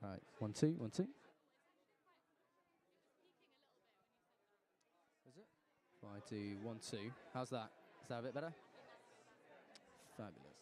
Right, 1 2 1 2. Is it? 5 2 1 2. How's that? Is that a bit better? Fabulous.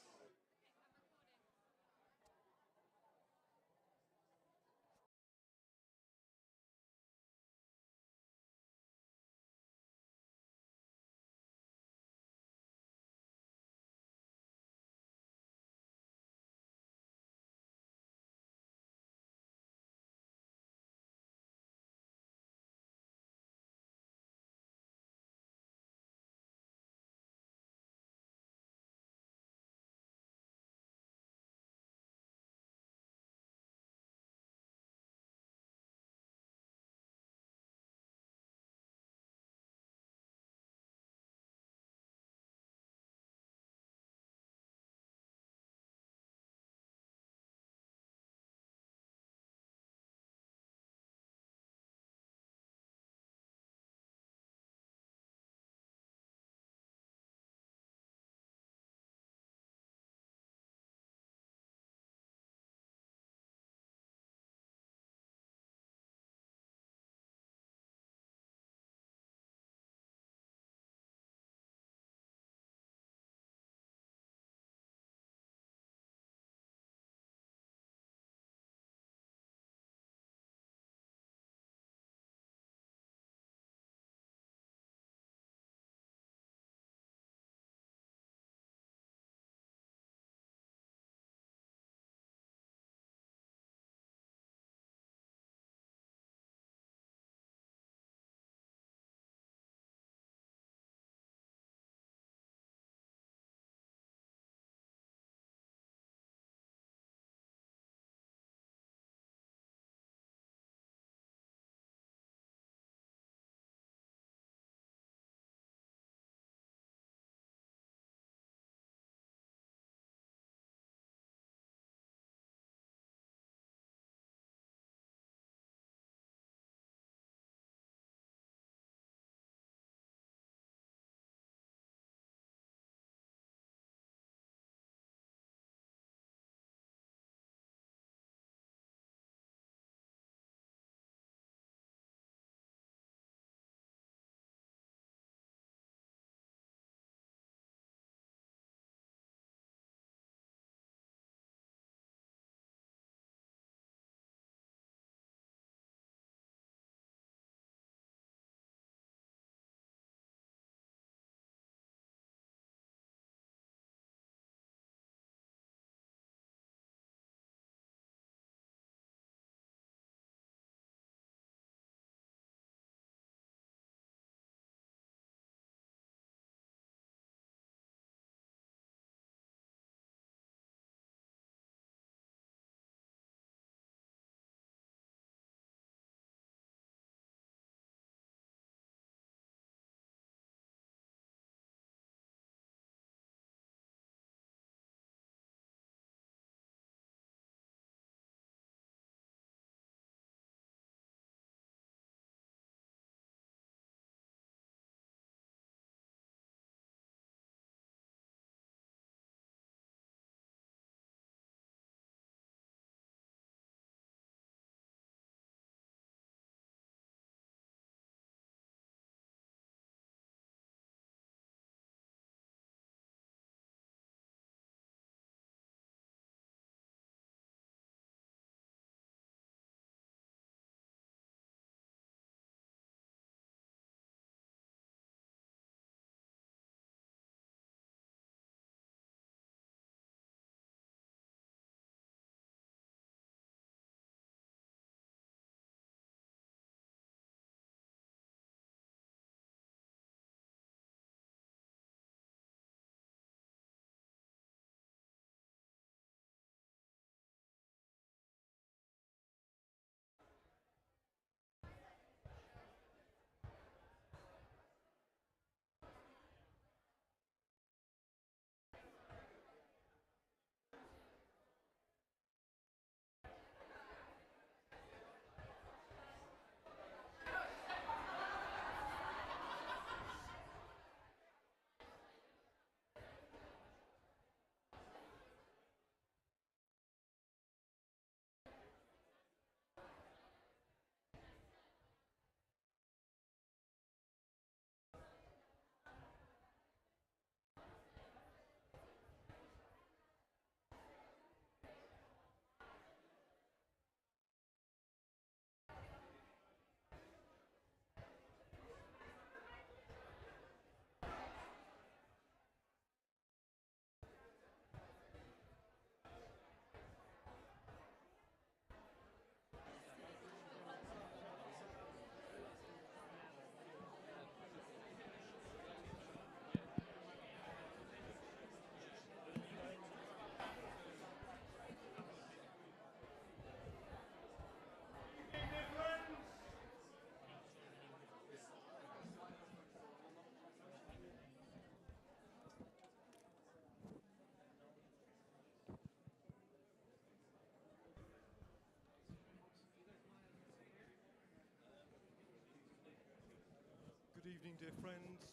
evening, dear friends.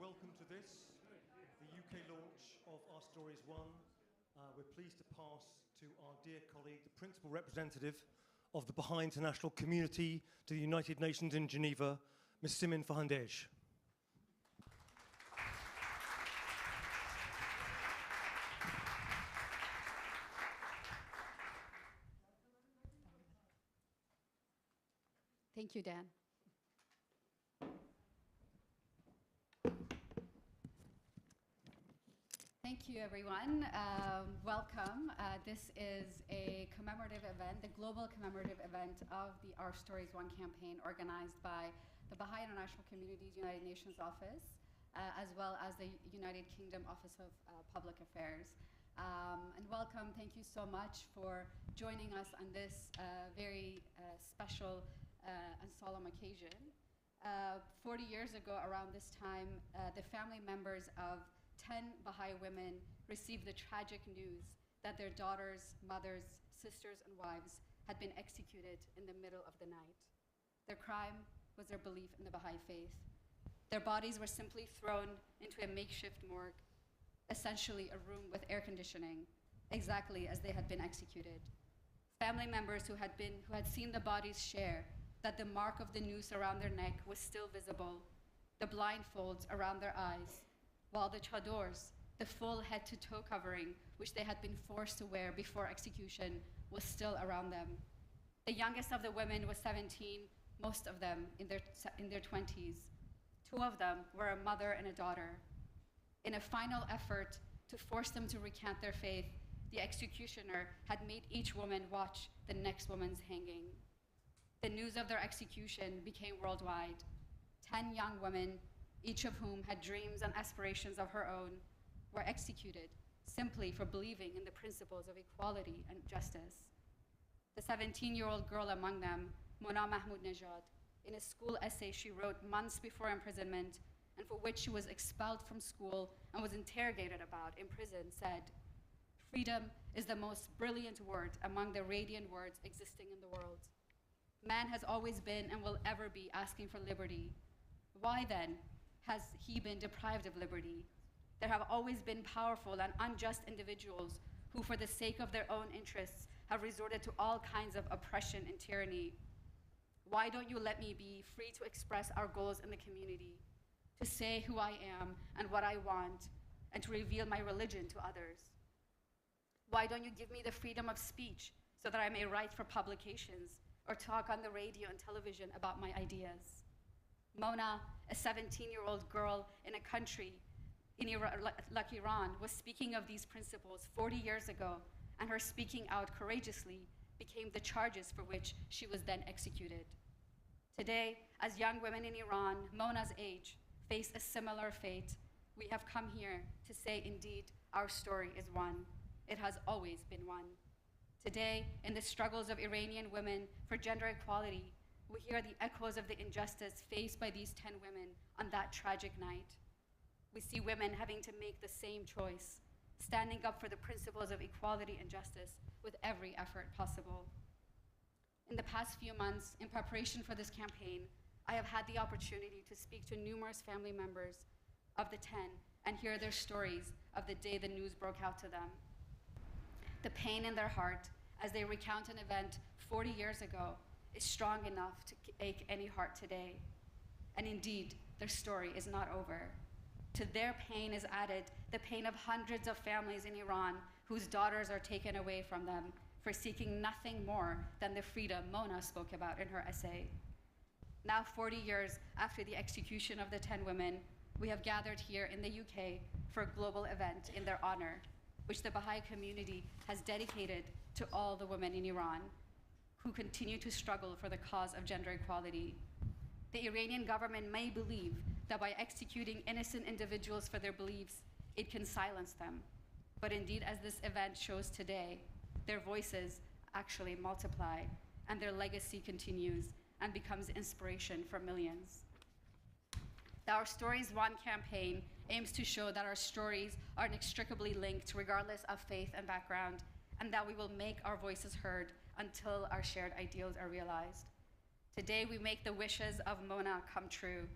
Welcome to this, the UK launch of Our Stories One. We're pleased to pass to our dear colleague, the principal representative of the Baha'i international community to the United Nations in Geneva, Ms. Simin Fahandej. Thank you, Dan. Thank you, everyone. Welcome. This is a commemorative event, the global commemorative event of the Our Stories One campaign organized by the Baha'i International Community's United Nations Office, as well as the United Kingdom Office of Public Affairs. And welcome, thank you so much for joining us on this very special and solemn occasion. 40 years ago, around this time, the family members of 10 Baha'i women received the tragic news that their daughters, mothers, sisters, and wives had been executed in the middle of the night. Their crime was their belief in the Baha'i faith. Their bodies were simply thrown into a makeshift morgue, essentially a room with air conditioning, exactly as they had been executed. Family members who had seen the bodies share that the mark of the noose around their neck was still visible, the blindfolds around their eyes, while the chadors, the full head-to-toe covering, which they had been forced to wear before execution, was still around them. The youngest of the women was 17, most of them in their 20s. Two of them were a mother and a daughter. In a final effort to force them to recant their faith, the executioner had made each woman watch the next woman's hanging. The news of their execution became worldwide. 10 young women, each of whom had dreams and aspirations of her own, were executed simply for believing in the principles of equality and justice. The 17-year-old girl among them, Mona Mahmoud-Nejad, in a school essay she wrote months before imprisonment, and for which she was expelled from school and was interrogated about in prison, said, "Freedom is the most brilliant word among the radiant words existing in the world. Man has always been and will ever be asking for liberty. Why then has he been deprived of liberty? There have always been powerful and unjust individuals who, for the sake of their own interests, have resorted to all kinds of oppression and tyranny. Why don't you let me be free to express our goals in the community, to say who I am and what I want, and to reveal my religion to others? Why don't you give me the freedom of speech so that I may write for publications or talk on the radio and television about my ideas?" Mona, a 17-year-old girl in a country like Iran, was speaking of these principles 40 years ago, and her speaking out courageously became the charges for which she was then executed. Today, as young women in Iran, Mona's age, face a similar fate, we have come here to say, indeed, our story is one. It has always been one. Today, in the struggles of Iranian women for gender equality, we hear the echoes of the injustice faced by these 10 women on that tragic night. We see women having to make the same choice, standing up for the principles of equality and justice with every effort possible. In the past few months, in preparation for this campaign, I have had the opportunity to speak to numerous family members of the 10 and hear their stories of the day the news broke out to them. The pain in their heart as they recount an event 40 years ago is strong enough to ache any heart today. And indeed, their story is not over. To their pain is added the pain of hundreds of families in Iran whose daughters are taken away from them for seeking nothing more than the freedom Mona spoke about in her essay. Now, 40 years after the execution of the 10 women, we have gathered here in the UK for a global event in their honor, which the Baha'i community has dedicated to all the women in Iran who continue to struggle for the cause of gender equality. The Iranian government may believe that by executing innocent individuals for their beliefs, it can silence them. But indeed, as this event shows today, their voices actually multiply, and their legacy continues and becomes inspiration for millions. The Our Stories One campaign aims to show that our stories are inextricably linked regardless of faith and background, and that we will make our voices heard until our shared ideals are realized. Today, we make the wishes of Mona come true.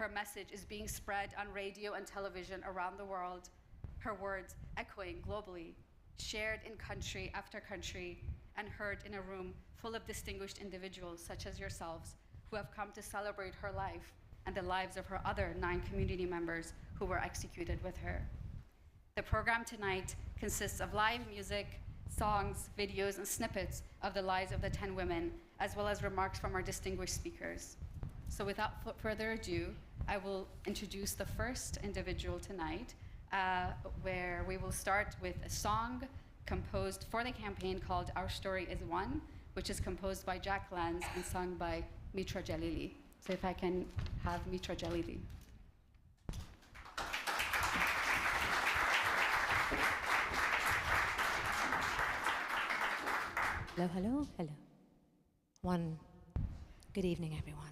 Her message is being spread on radio and television around the world, her words echoing globally, shared in country after country, and heard in a room full of distinguished individuals such as yourselves who have come to celebrate her life and the lives of her other 9 community members who were executed with her. The program tonight consists of live music, songs, videos, and snippets of the lives of the 10 women, as well as remarks from our distinguished speakers. So without further ado, I will introduce the first individual tonight, where we will start with a song composed for the campaign called Our Story is One, which is composed by Jack Lanz and sung by Mitra Jalili. So if I can have Mitra Jalili. Hello, hello, hello. Good evening, everyone.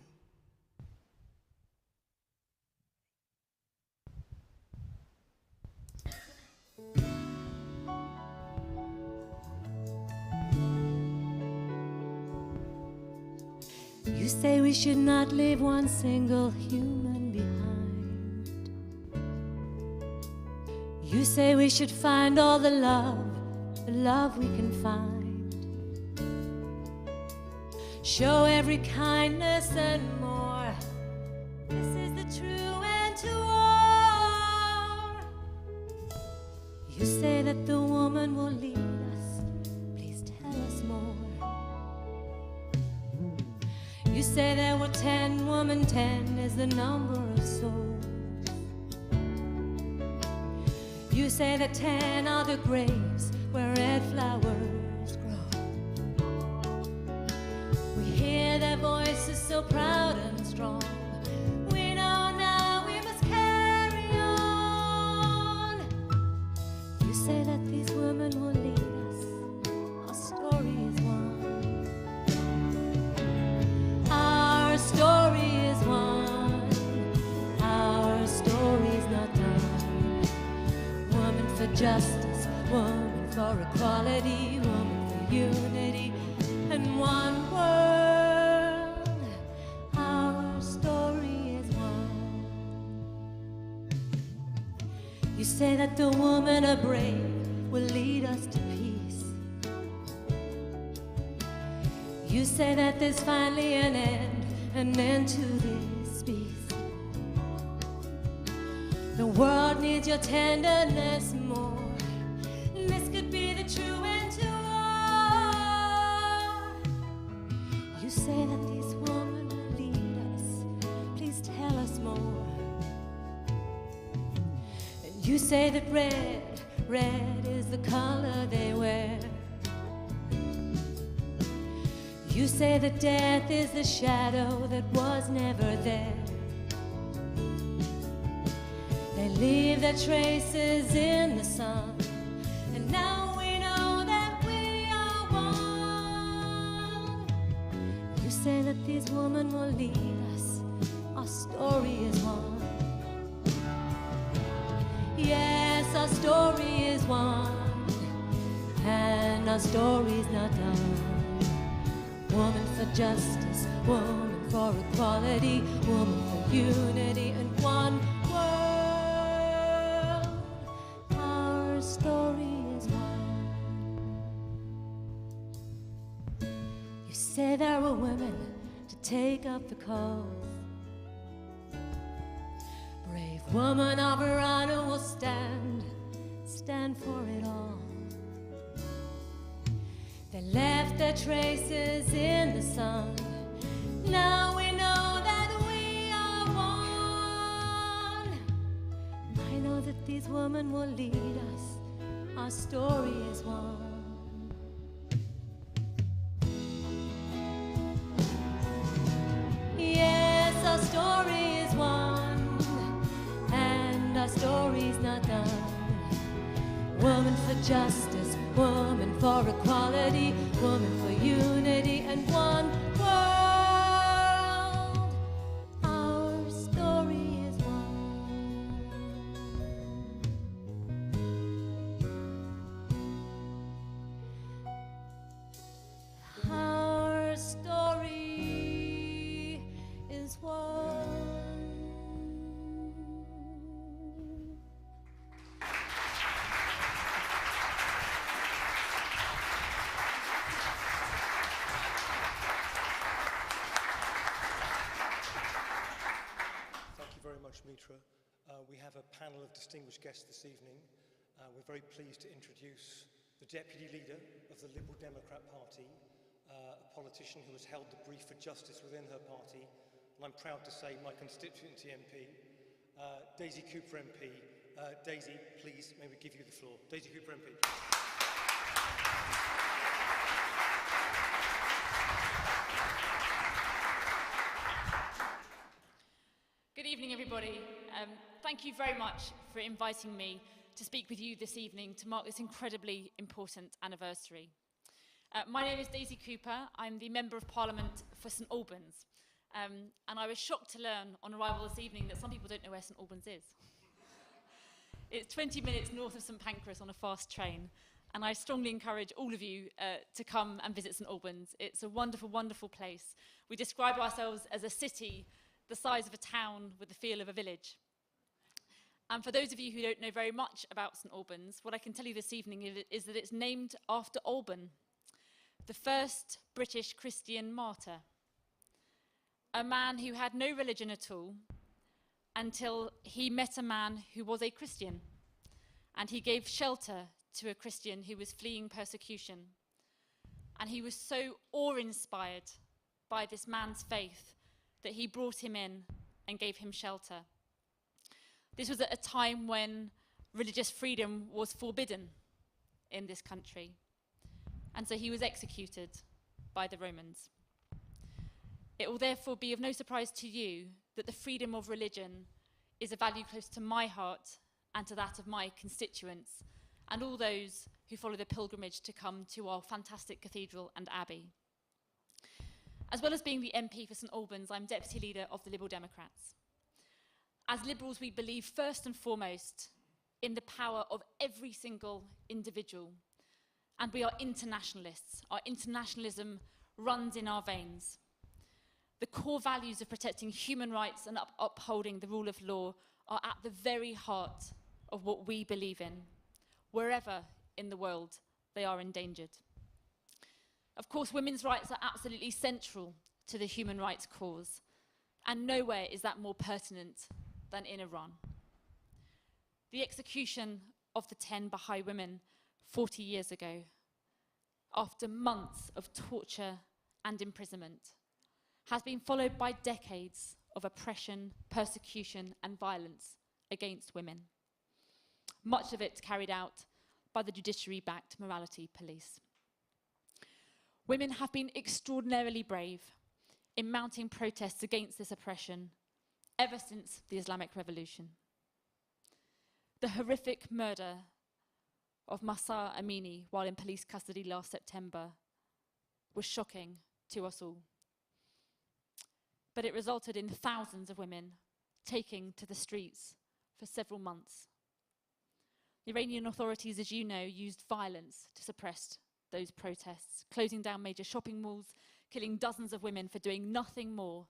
You say we should not leave one single human behind. You say we should find all the love we can find. Show every kindness and more. This is the true end to war. You say that the woman will lead us. Please tell us more. You say there were 10 women, 10 is the number of souls. You say that 10 are the graves where red flowers grow. We hear their voices so proud and strong. We know now we must carry on. You say that these women will lead us. Our story is one. Our story is one. Our story's not done. Woman for justice, woman for equality, woman for unity, and one world. Our story is one. You say that the women are brave, will lead us to peace. You say that there's finally an end to this beast. The world needs your tenderness more. This could be the true end to war. You say that these women will lead us. Please tell us more. And you say that red is the color they wear. You say that death is the shadow that was never there. They leave their traces in the sun, and now we know that we are one. You say that these women will lead us. Our story is one. Yes, our story is one, and our story's not done. Woman for justice, woman for equality, woman for unity, and one world. Our story is one. You say there were women to take up the cause. Brave woman of her honor will stand for it all. They left their traces in the sun. Now we know that we are one. I know that these women will lead us. Our story is one. Yes, our story is one, and our story's not done. Woman for justice, woman for equality, woman for unity, and one world. Our story is one. Our story is one. We have a panel of distinguished guests this evening. We're very pleased to introduce the Deputy Leader of the Liberal Democrat Party, a politician who has held the brief for justice within her party, and I'm proud to say my constituency MP, Daisy Cooper MP. Daisy, please, may we give you the floor. Daisy Cooper MP. Good evening, everybody. Thank you very much for inviting me to speak with you this evening to mark this incredibly important anniversary. My name is Daisy Cooper. I'm the Member of Parliament for St Albans. And I was shocked to learn on arrival this evening that some people don't know where St Albans is. It's 20 minutes north of St Pancras on a fast train. And I strongly encourage all of you to come and visit St Albans. It's a wonderful, wonderful place. We describe ourselves as a city the size of a town with the feel of a village. And for those of you who don't know very much about St Albans, what I can tell you this evening is that it's named after Alban, the first British Christian martyr, a man who had no religion at all until he met a man who was a Christian, and he gave shelter to a Christian who was fleeing persecution. And he was so awe-inspired by this man's faith that he brought him in and gave him shelter. This was at a time when religious freedom was forbidden in this country. And so he was executed by the Romans. It will therefore be of no surprise to you that the freedom of religion is a value close to my heart and to that of my constituents and all those who follow the pilgrimage to come to our fantastic cathedral and abbey. As well as being the MP for St Albans, I'm Deputy Leader of the Liberal Democrats. As Liberals, we believe first and foremost in the power of every single individual. And we are internationalists. Our internationalism runs in our veins. The core values of protecting human rights and upholding the rule of law are at the very heart of what we believe in, wherever in the world they are endangered. Of course, women's rights are absolutely central to the human rights cause, and nowhere is that more pertinent than in Iran. The execution of the 10 Baha'i women 40 years ago, after months of torture and imprisonment, has been followed by decades of oppression, persecution, and violence against women. Much of it carried out by the judiciary-backed morality police. Women have been extraordinarily brave in mounting protests against this oppression ever since the Islamic Revolution. The horrific murder of Mahsa Amini while in police custody last September was shocking to us all. But it resulted in thousands of women taking to the streets for several months. The Iranian authorities, as you know, used violence to suppress those protests, closing down major shopping malls, killing dozens of women for doing nothing more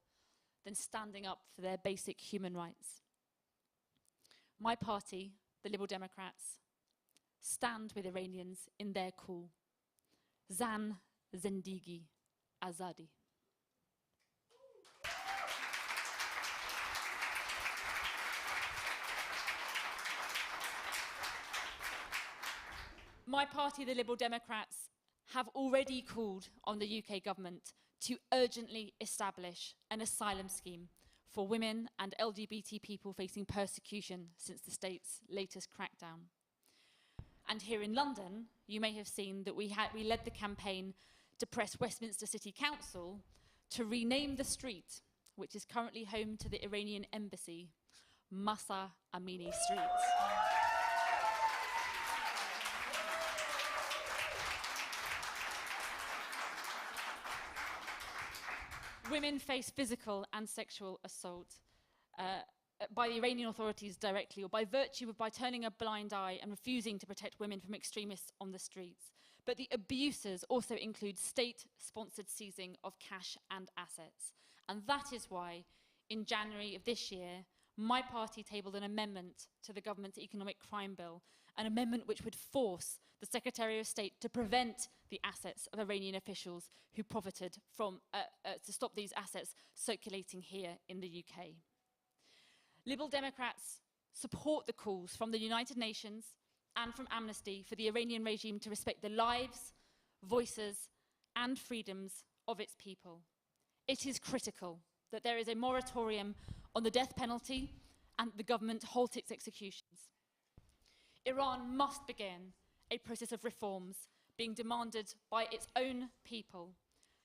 than standing up for their basic human rights. My party, the Liberal Democrats, stand with Iranians in their call. Zan Zendigi Azadi. My party, the Liberal Democrats, have already called on the UK government to urgently establish an asylum scheme for women and LGBT people facing persecution since the state's latest crackdown. And here in London, you may have seen that we led the campaign to press Westminster City Council to rename the street, which is currently home to the Iranian embassy, Mahsa Amini Street. Women face physical and sexual assault by the Iranian authorities directly or by virtue of by turning a blind eye and refusing to protect women from extremists on the streets. But the abuses also include state-sponsored seizing of cash and assets. And that is why, in January of this year, my party tabled an amendment to the government's economic crime bill, an amendment which would force the Secretary of State to prevent the assets of Iranian officials who profited from, to stop these assets circulating here in the UK. Liberal Democrats support the calls from the United Nations and from Amnesty for the Iranian regime to respect the lives, voices, and freedoms of its people. It is critical that there is a moratorium on the death penalty and the government halt its executions. Iran must begin a process of reforms being demanded by its own people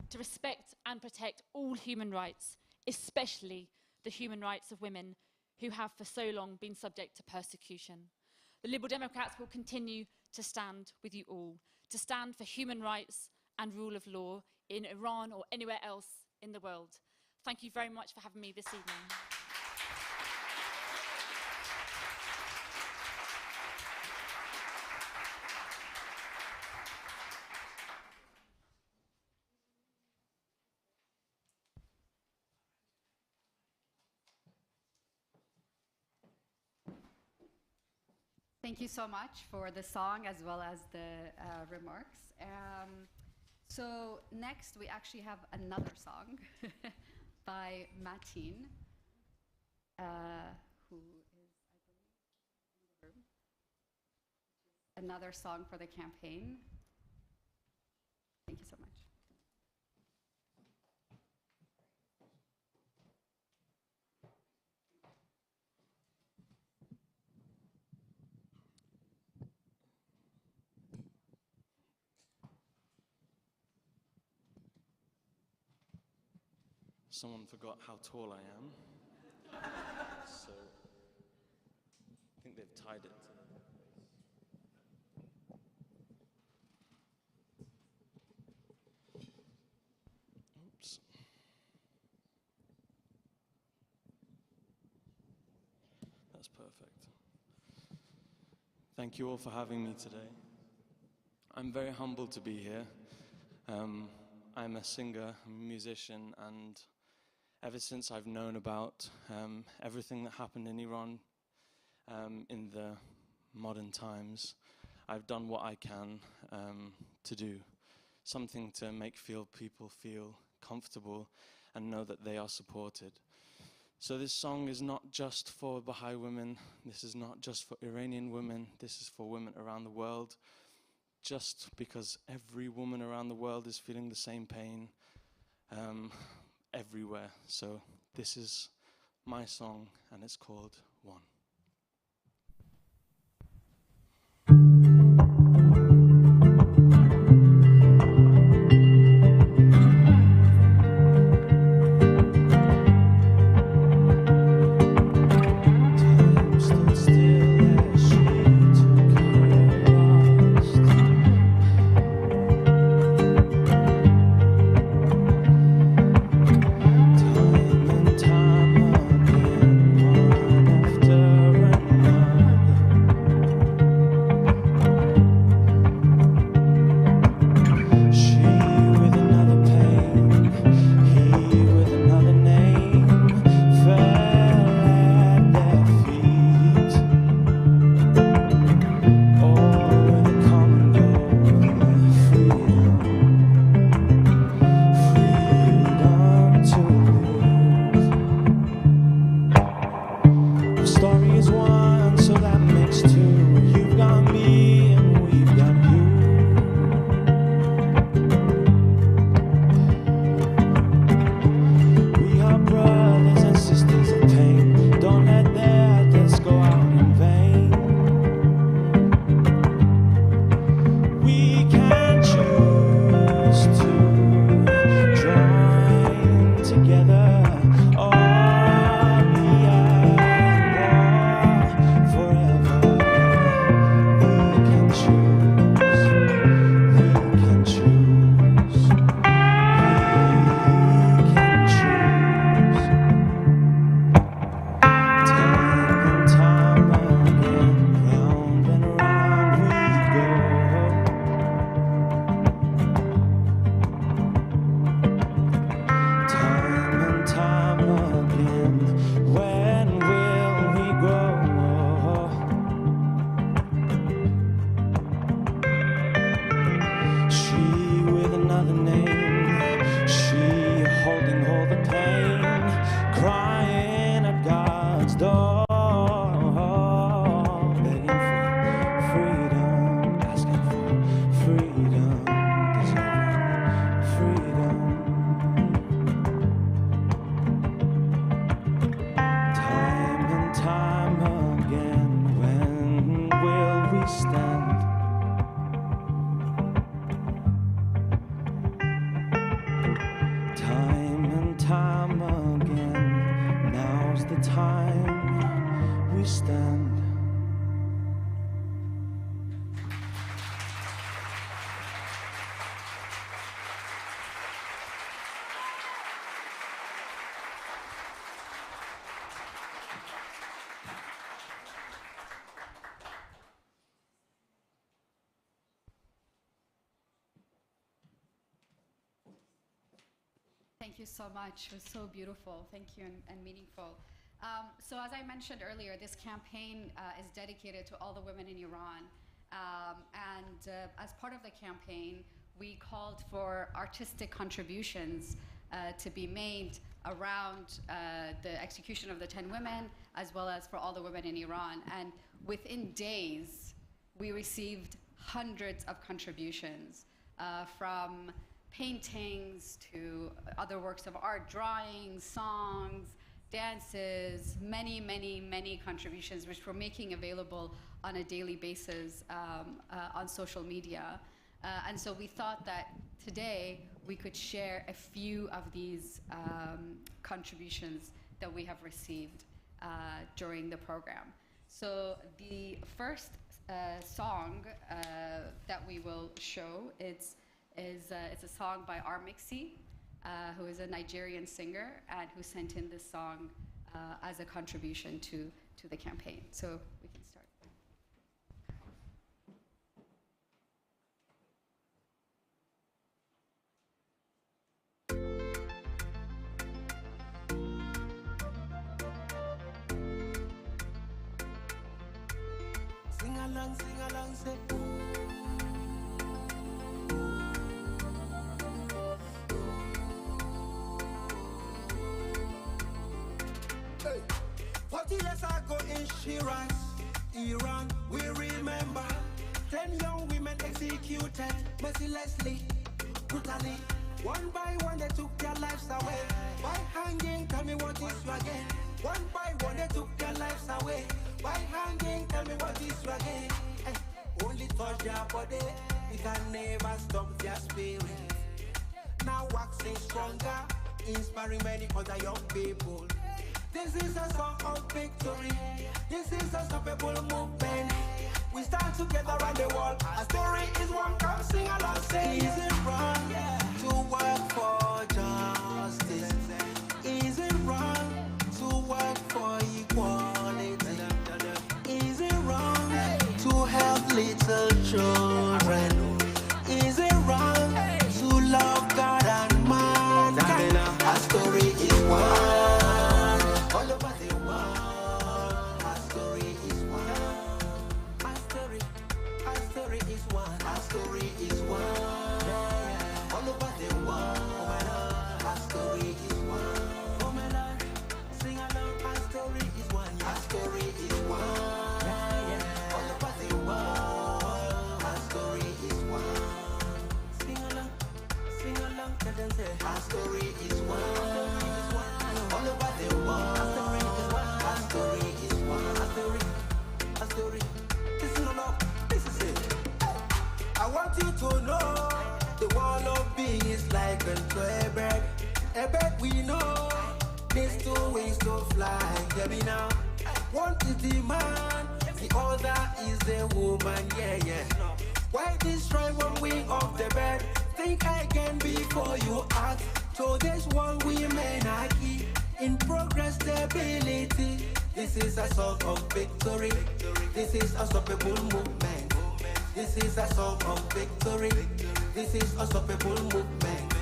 to respect and protect all human rights, especially the human rights of women who have for so long been subject to persecution. The Liberal Democrats will continue to stand with you all, to stand for human rights and rule of law in Iran or anywhere else in the world. Thank you very much for having me this evening. Thank you so much for the song as well as the remarks. So next we actually have another song by Matin, who is, I believe, in the room. Another song for the campaign. Thank you so much. Someone forgot how tall I am, so I think they've tied it to Oops. That's perfect. Thank you all for having me today. I'm very humbled to be here. I'm a singer, a musician, and ever since I've known about everything that happened in Iran in the modern times, I've done what I can to do something to make people feel comfortable and know that they are supported. So this song is not just for Baha'i women, this is not just for Iranian women, this is for women around the world, just because every woman around the world is feeling the same pain everywhere. So this is my song, and it's called One. Time and time again, one after Thank you so much. It was so beautiful. Thank you, and meaningful. So as I mentioned earlier, this campaign is dedicated to all the women in Iran. As part of the campaign, we called for artistic contributions to be made around the execution of the 10 women, as well as for all the women in Iran. And within days, we received hundreds of contributions from paintings to other works of art, drawings, songs, dances, many, many, many contributions, which we're making available on a daily basis on social media. And so we thought that today we could share a few of these contributions that we have received during the program. So the first song that we will show it's a song by Armixi, who is a Nigerian singer and who sent in this song as a contribution to the campaign. So we can start. Sing along, say hey. 40 years ago in Shiraz, Iran, we remember 10 young women executed mercilessly, brutally. One by one they took their lives away. By hanging, tell me what is your game. One by one they took their lives away. By hanging, tell me what is your game. Hey, only touch their body, we can never stop their spirit. Now waxing stronger, inspiring many other young people. This is a song of victory. This is a unstoppable movement. We stand together around the world. Our story is one. Come sing along. Say, is it wrong to work for justice? Is it wrong to work for equality? Is it wrong to help little children? Is it wrong to love God and mankind? Our story is one. All over the world, our story is one. Our story is one. Our story is one. All over the world, our story is one. Oh my Lord, sing along. Our story is one. Our story is one. All over the world, our story is one. Sing along, tell them say, our story is one. All over the world, our story is one. Our story. Listen along, this is it. I want you to know the wall of being is like a bird. A bird we know needs two wings to fly. Hear me now. One is the man, the other is the woman. Yeah. Why destroy one wing of the bird? Think again before you act. So there's one women are key in progress stability. This is a song of victory. This is a unstoppable movement. This is a song of victory. This is a unstoppable movement.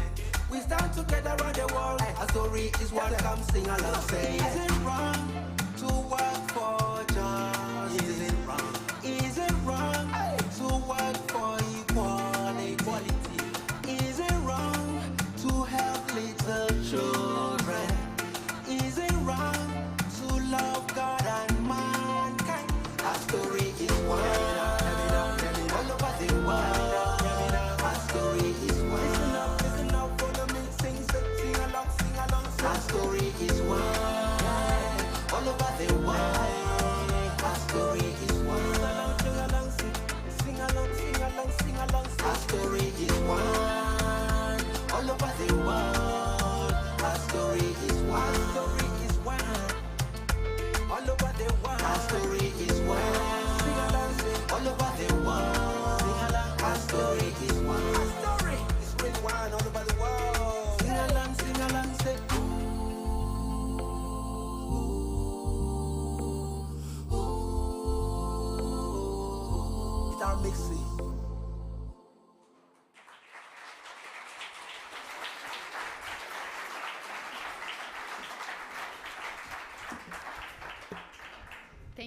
We stand together around the world. Our story is one. Come sing along. Say, is it wrong to work for justice? Is it wrong? Is it wrong to work for equality? Is it wrong to help little children? Is it wrong to love God and mankind? Our story is one. All over the world, our story is one. Listen up, follow me, sing along. Our story is one. All over the world.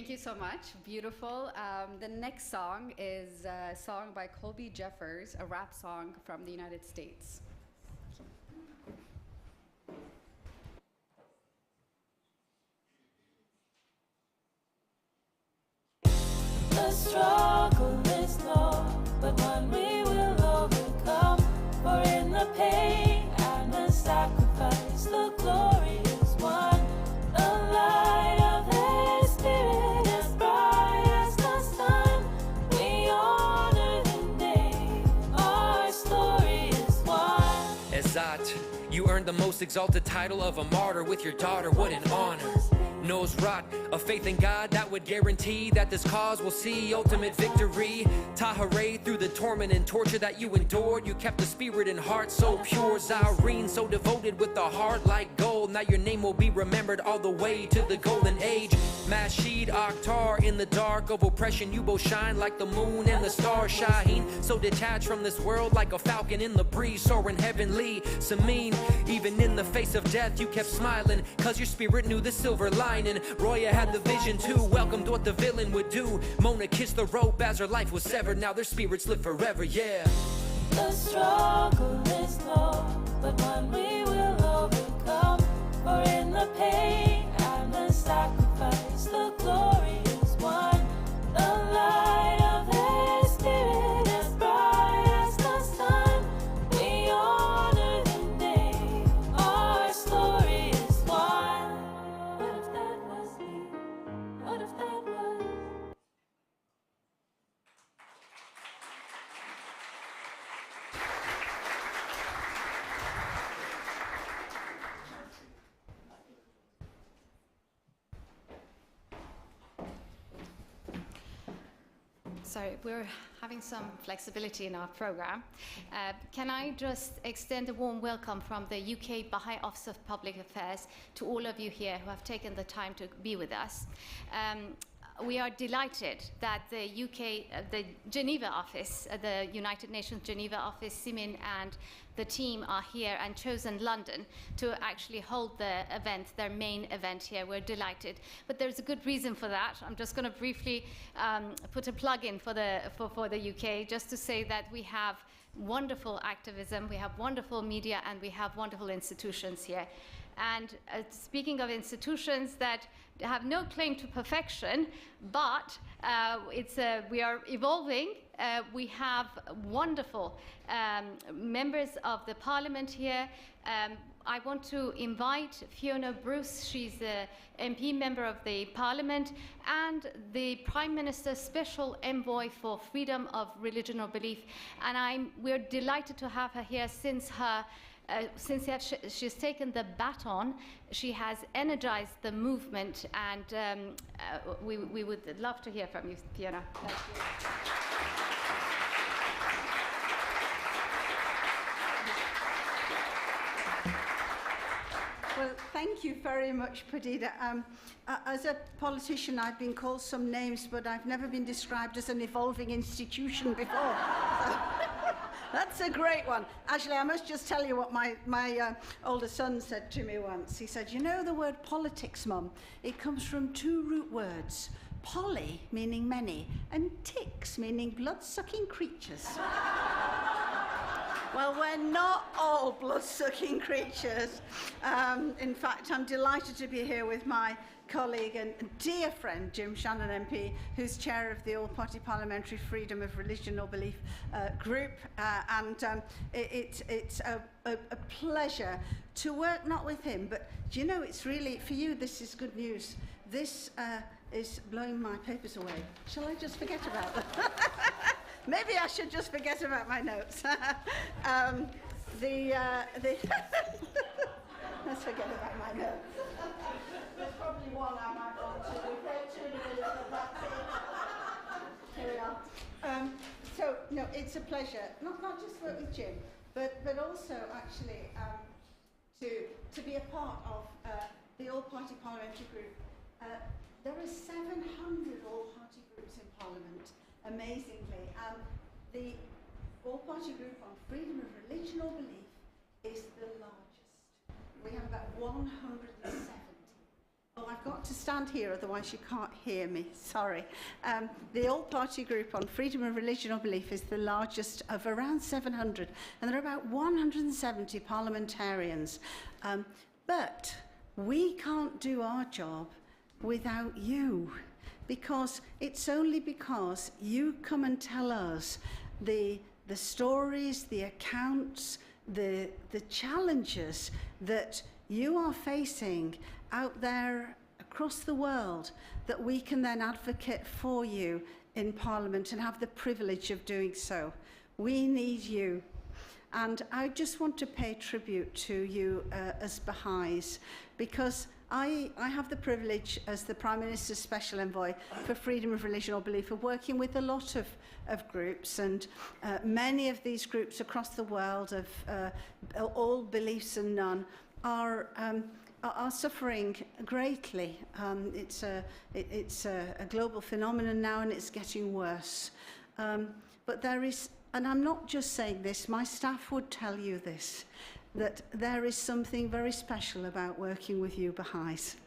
Thank you so much. Beautiful. The next song is a song by Colby Jeffers, a rap song from the United States. The struggle is long, but one we will overcome. For in the pain and the sacrifice, the glory is won. The light of their spirit as bright as the sun. We honor the name, our story is one. Ezat, you earned the most exalted title of a martyr with your daughter. What an honor. Nosrat, a faith in God that would guarantee that this cause will see ultimate victory. Tahare, through the torment and torture that you endured, you kept the spirit and heart so pure. Zyrene, so devoted with a heart like gold. Now your name will be remembered all the way to the golden age. Mashid Akhtar, in the dark of oppression, you both shine like the moon and the stars. Shaheen, so detached from this world like a falcon in the breeze, soaring heavenly. Samin, even in the face of death, you kept smiling, cause your spirit knew the silver lining. Roya had the vision too, welcomed what the villain would do. Mona kissed the rope as her life was severed, now their spirits live forever, yeah. The struggle is long, but one we will overcome. For in the pain and the sacrifice, the glory is won. The light of their spirit as bright as the sun. We honor the name, our story is one. What if that was me? What if that was? Sorry, we're having some flexibility in our program. Can I just extend a warm welcome from the UK Baha'i Office of Public Affairs to all of you here who have taken the time to be with us. We are delighted that the the Geneva office, the United Nations Geneva office, Simin and the team are here and chosen London to actually hold the event, their main event here. We're delighted. But there's a good reason for that. I'm just going to briefly put a plug in for the UK, just to say that we have wonderful activism, we have wonderful media, and we have wonderful institutions here. And speaking of institutions that have no claim to perfection, but we are evolving. We have wonderful members of the parliament here. I want to invite Fiona Bruce, she's the MP member of the parliament, and the Prime Minister's Special Envoy for Freedom of Religion or Belief. And we're delighted to have her here since she's taken the baton. She has energized the movement, and we would love to hear from you, Fiona. Thank you. Well, thank you very much, Perdita. As a politician, I've been called some names, but I've never been described as an evolving institution before. So that's a great one. Actually, I must just tell you what my older son said to me once. He said, you know the word politics, Mum? It comes from two root words. Poly, meaning many, and ticks, meaning blood-sucking creatures. Well, we're not all blood-sucking creatures. In fact, I'm delighted to be here with my colleague and dear friend, Jim Shannon MP, who's chair of the All-Party Parliamentary Freedom of Religion or Belief group. It's a pleasure to work not with him, but do you know, it's really, for you, this is good news. This is blowing my papers away. Shall I just forget about that? Maybe I should just forget about my notes. Let's forget about my notes. There's probably one I might want to refer to, but that's it. Here we are. So, no, it's a pleasure, not just work with Jim, but also actually to be a part of the All-Party Parliamentary Group. There are 700 all-party groups in Parliament, amazingly, and the All-Party Group on Freedom of Religion or Belief is the largest. We have about 170. Oh, I've got to stand here, otherwise you can't hear me. Sorry. The All-Party Group on Freedom of Religion or Belief is the largest of around 700, and there are about 170 parliamentarians. But we can't do our job without you, because it's only because you come and tell us the stories, the accounts, the challenges that you are facing out there across the world, that we can then advocate for you in Parliament and have the privilege of doing so. We need you. And I just want to pay tribute to you as Baha'is, because I have the privilege as the Prime Minister's Special Envoy for Freedom of Religion or Belief of working with a lot of groups, and many of these groups across the world of all beliefs and none are suffering greatly. It's a global phenomenon now, and it's getting worse. But there is, and I'm not just saying this, my staff would tell you this, that there is something very special about working with you Baha'is.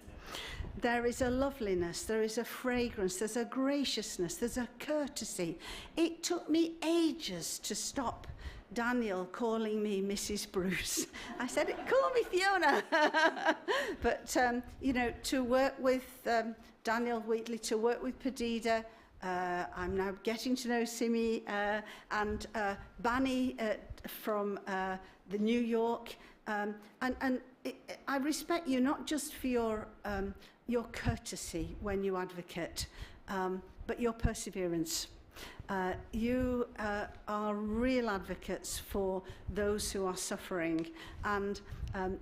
There is a loveliness, there is a fragrance, there's a graciousness, there's a courtesy. It took me ages to stop Daniel calling me Mrs. Bruce. I said, call me Fiona. But, you know, to work with Daniel Wheatley, to work with Padida, I'm now getting to know Simi and Bani from the New York. I respect you not just for your courtesy when you advocate, but your perseverance. You are real advocates for those who are suffering, and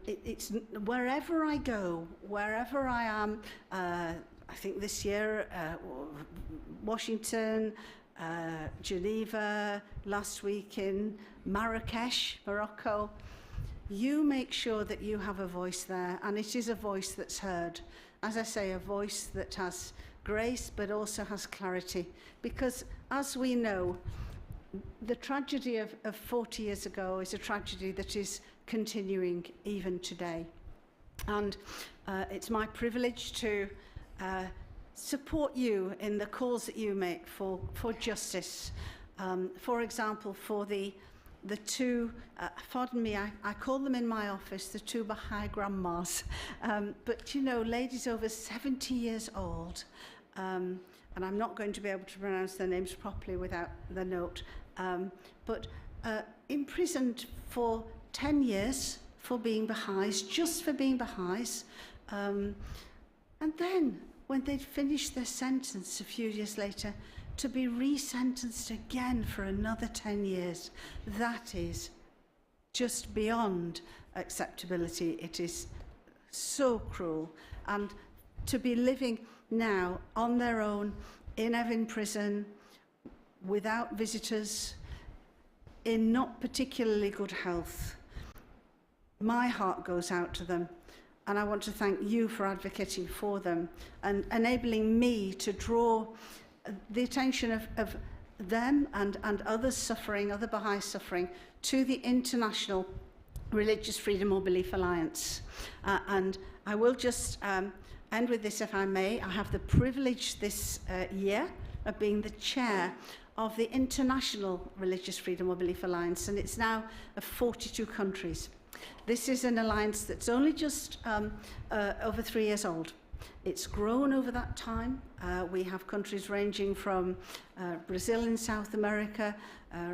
it's wherever I go, wherever I am. I think this year, Washington, Geneva, last week in Marrakesh, Morocco. You make sure that you have a voice there, and it is a voice that's heard. As I say, a voice that has grace but also has clarity, because as we know, the tragedy of 40 years ago is a tragedy that is continuing even today. And it's my privilege to support you in the calls that you make for justice. For example, for the two, pardon me, I call them in my office the two Baha'i grandmas, but you know, ladies over 70 years old, and I'm not going to be able to pronounce their names properly without the note, but imprisoned for 10 years for being Baha'is, just for being Baha'is, and then when they'd finished their sentence a few years later, to be resentenced again for another 10 years. That is just beyond acceptability. It is so cruel. And to be living now on their own in Evin prison, without visitors, in not particularly good health, my heart goes out to them. And I want to thank you for advocating for them and enabling me to draw the attention of them and others suffering, other Baha'i suffering, to the International Religious Freedom or Belief Alliance. And I will just end with this, if I may. I have the privilege this year of being the chair of the International Religious Freedom or Belief Alliance, and it's now of 42 countries. This is an alliance that's only just over 3 years old. It's grown over that time. We have countries ranging from Brazil in South America,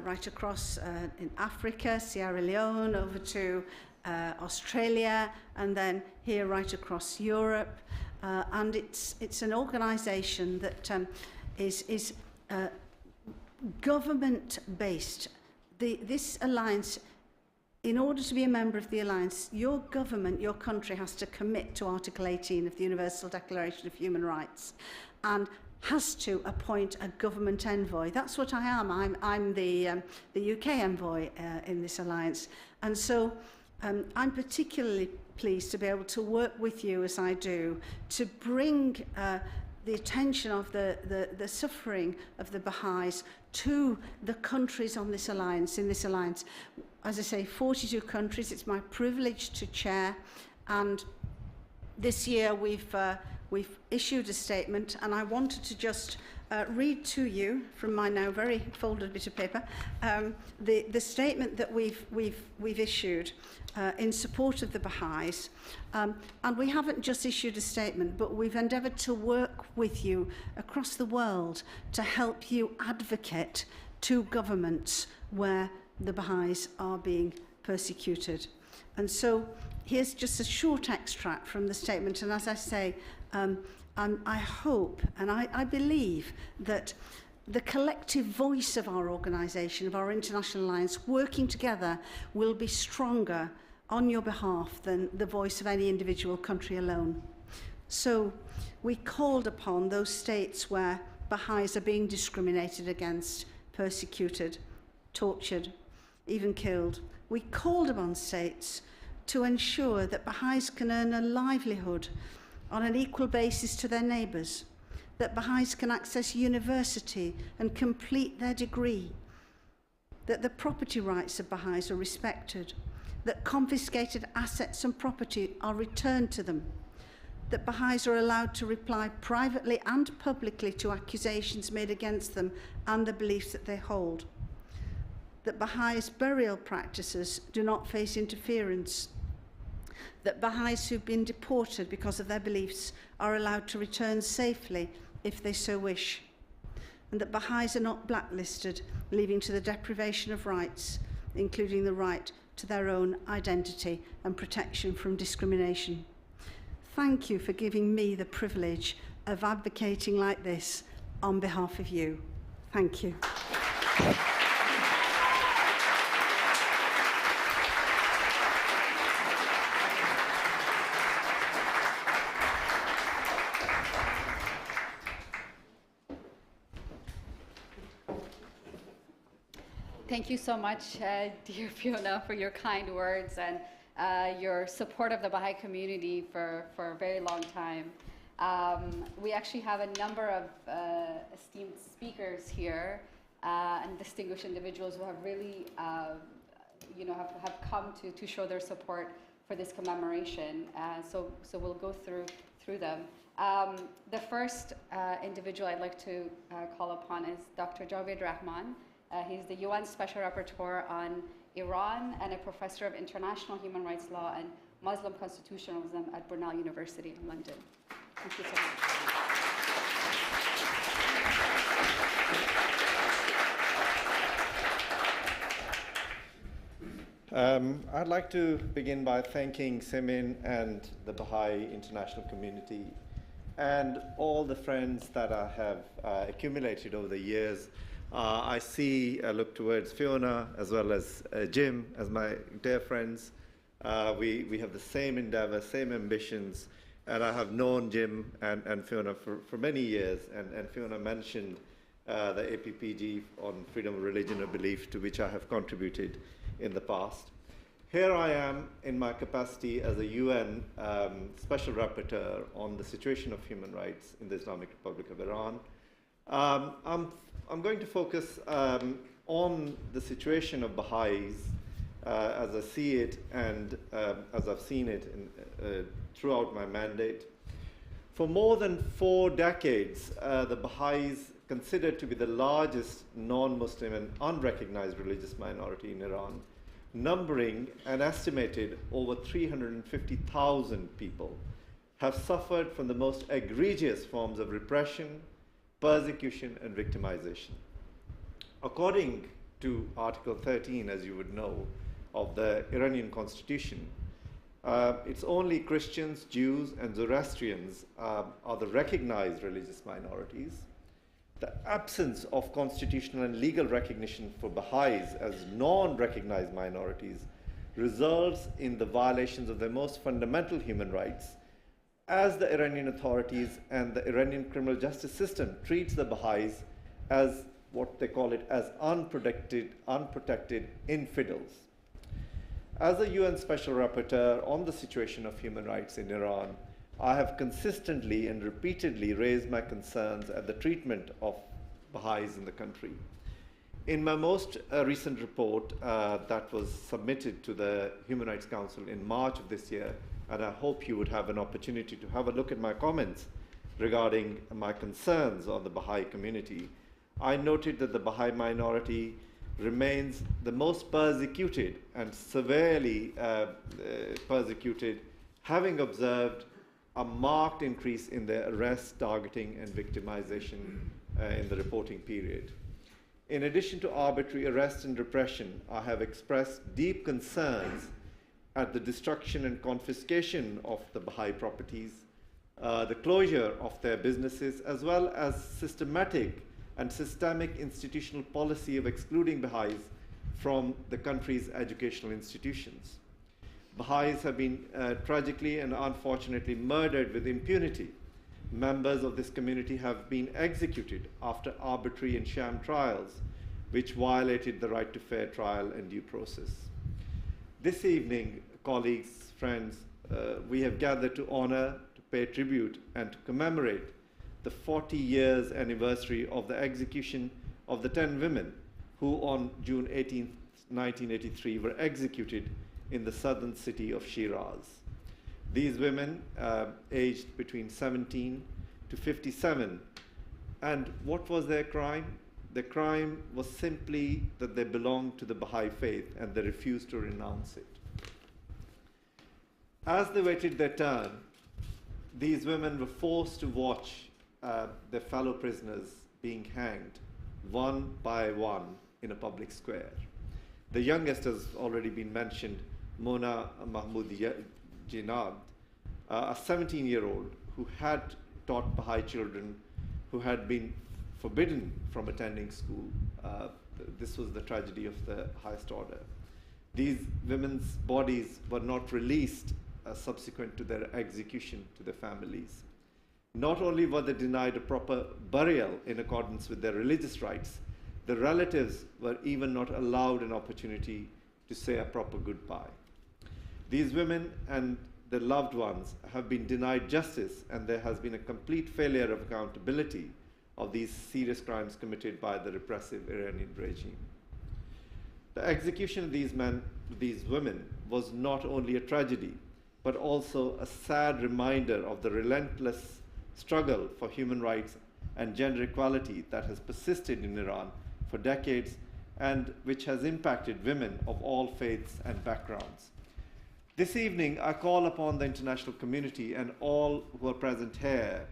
right across in Africa, Sierra Leone, over to Australia, and then here right across Europe. And it's an organization that is government-based. This alliance, in order to be a member of the alliance, your government, your country, has to commit to Article 18 of the Universal Declaration of Human Rights and has to appoint a government envoy. That's what I am. I'm the UK envoy in this alliance. And so I'm particularly pleased to be able to work with you as I do to bring the attention of the suffering of the Baha'is to the countries on this alliance, in this alliance. As I say, 42 countries. It's my privilege to chair, and this year we've issued a statement, and I wanted to just read to you from my now very folded bit of paper the statement that we've issued in support of the Baha'is. And we haven't just issued a statement, but we've endeavoured to work with you across the world to help you advocate to governments where the Baha'is are being persecuted. And so here's just a short extract from the statement. And as I say, I hope and I believe that the collective voice of our organisation, of our International Alliance, working together will be stronger on your behalf than the voice of any individual country alone. So we called upon those states where Baha'is are being discriminated against, persecuted, tortured, even killed. We called upon states to ensure that Baha'is can earn a livelihood on an equal basis to their neighbours, that Baha'is can access university and complete their degree, that the property rights of Baha'is are respected, that confiscated assets and property are returned to them, that Baha'is are allowed to reply privately and publicly to accusations made against them and the beliefs that they hold, that Baha'is' burial practices do not face interference, that Baha'is who've been deported because of their beliefs are allowed to return safely if they so wish, and that Baha'is are not blacklisted, leading to the deprivation of rights, including the right to their own identity and protection from discrimination. Thank you for giving me the privilege of advocating like this on behalf of you. Thank you. Thank you so much, dear Fiona, for your kind words and your support of the Baha'i community for a very long time. We actually have a number of esteemed speakers here and distinguished individuals who have really, have come to show their support for this commemoration. So we'll go through them. The first individual I'd like to call upon is Dr. Javed Rahman. He's the UN Special Rapporteur on Iran and a professor of international human rights law and Muslim constitutionalism at Brunel University in London. Thank you so much. I'd like to begin by thanking Simin and the Baha'i international community and all the friends that I have accumulated over the years. I look towards Fiona as well as Jim as my dear friends. We have the same endeavor, same ambitions, and I have known Jim and Fiona for many years, and Fiona mentioned the APPG on freedom of religion or belief, to which I have contributed in the past. Here I am in my capacity as a UN Special Rapporteur on the situation of human rights in the Islamic Republic of Iran. I'm going to focus on the situation of Baha'is as I see it and as I've seen it throughout my mandate. For more than 4 decades, the Baha'is, considered to be the largest non-Muslim and unrecognized religious minority in Iran, numbering an estimated over 350,000 people, have suffered from the most egregious forms of repression, persecution and victimization. According to Article 13, as you would know, of the Iranian Constitution, it's only Christians, Jews and Zoroastrians are the recognized religious minorities. The absence of constitutional and legal recognition for Baha'is as non-recognized minorities results in the violations of their most fundamental human rights, as the Iranian authorities and the Iranian criminal justice system treats the Baha'is as what they call it as unprotected infidels. As a UN Special Rapporteur on the situation of human rights in Iran, I have consistently and repeatedly raised my concerns at the treatment of Baha'is in the country. In my most recent report that was submitted to the Human Rights Council in March of this year, and I hope you would have an opportunity to have a look at my comments regarding my concerns on the Baha'i community, I noted that the Baha'i minority remains the most persecuted and severely persecuted, having observed a marked increase in their arrest, targeting, and victimization in the reporting period. In addition to arbitrary arrest and repression, I have expressed deep concerns at the destruction and confiscation of the Baha'i properties, the closure of their businesses, as well as systematic and systemic institutional policy of excluding Baha'is from the country's educational institutions. Baha'is have been tragically and unfortunately murdered with impunity. Members of this community have been executed after arbitrary and sham trials, which violated the right to fair trial and due process. This evening, colleagues, friends, we have gathered to honor, to pay tribute, and to commemorate the 40 years anniversary of the execution of the 10 women who on June 18, 1983 were executed in the southern city of Shiraz. These women, aged between 17 to 57, and what was their crime? The crime was simply that they belonged to the Baha'i faith and they refused to renounce it. As they waited their turn, these women were forced to watch their fellow prisoners being hanged one by one in a public square. The youngest has already been mentioned, Mona Mahmoud Jinad, a 17-year-old who had taught Baha'i children who had been forbidden from attending school. This was the tragedy of the highest order. These women's bodies were not released subsequent to their execution to their families. Not only were they denied a proper burial in accordance with their religious rights, the relatives were even not allowed an opportunity to say a proper goodbye. These women and their loved ones have been denied justice, and there has been a complete failure of accountability of these serious crimes committed by the repressive Iranian regime. The execution of these women was not only a tragedy, but also a sad reminder of the relentless struggle for human rights and gender equality that has persisted in Iran for decades and which has impacted women of all faiths and backgrounds. This evening, I call upon the international community and all who are present here,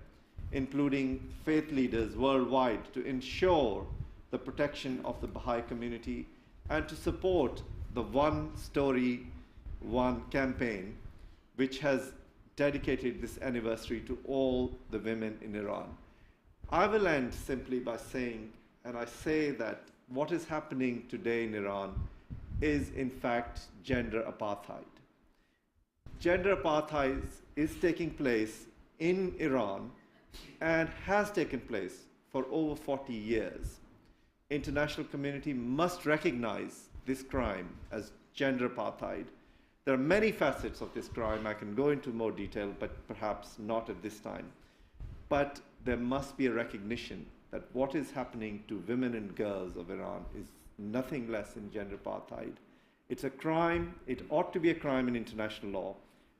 including faith leaders worldwide, to ensure the protection of the Baha'i community and to support the One Story, One campaign, which has dedicated this anniversary to all the women in Iran. I will end simply by saying, and I say that what is happening today in Iran is in fact gender apartheid. Gender apartheid is taking place in Iran and has taken place for over 40 years. International community must recognize this crime as gender apartheid. There are many facets of this crime. I can go into more detail, but perhaps not at this time. But there must be a recognition that what is happening to women and girls of Iran is nothing less than gender apartheid. It's a crime. It ought to be a crime in international law,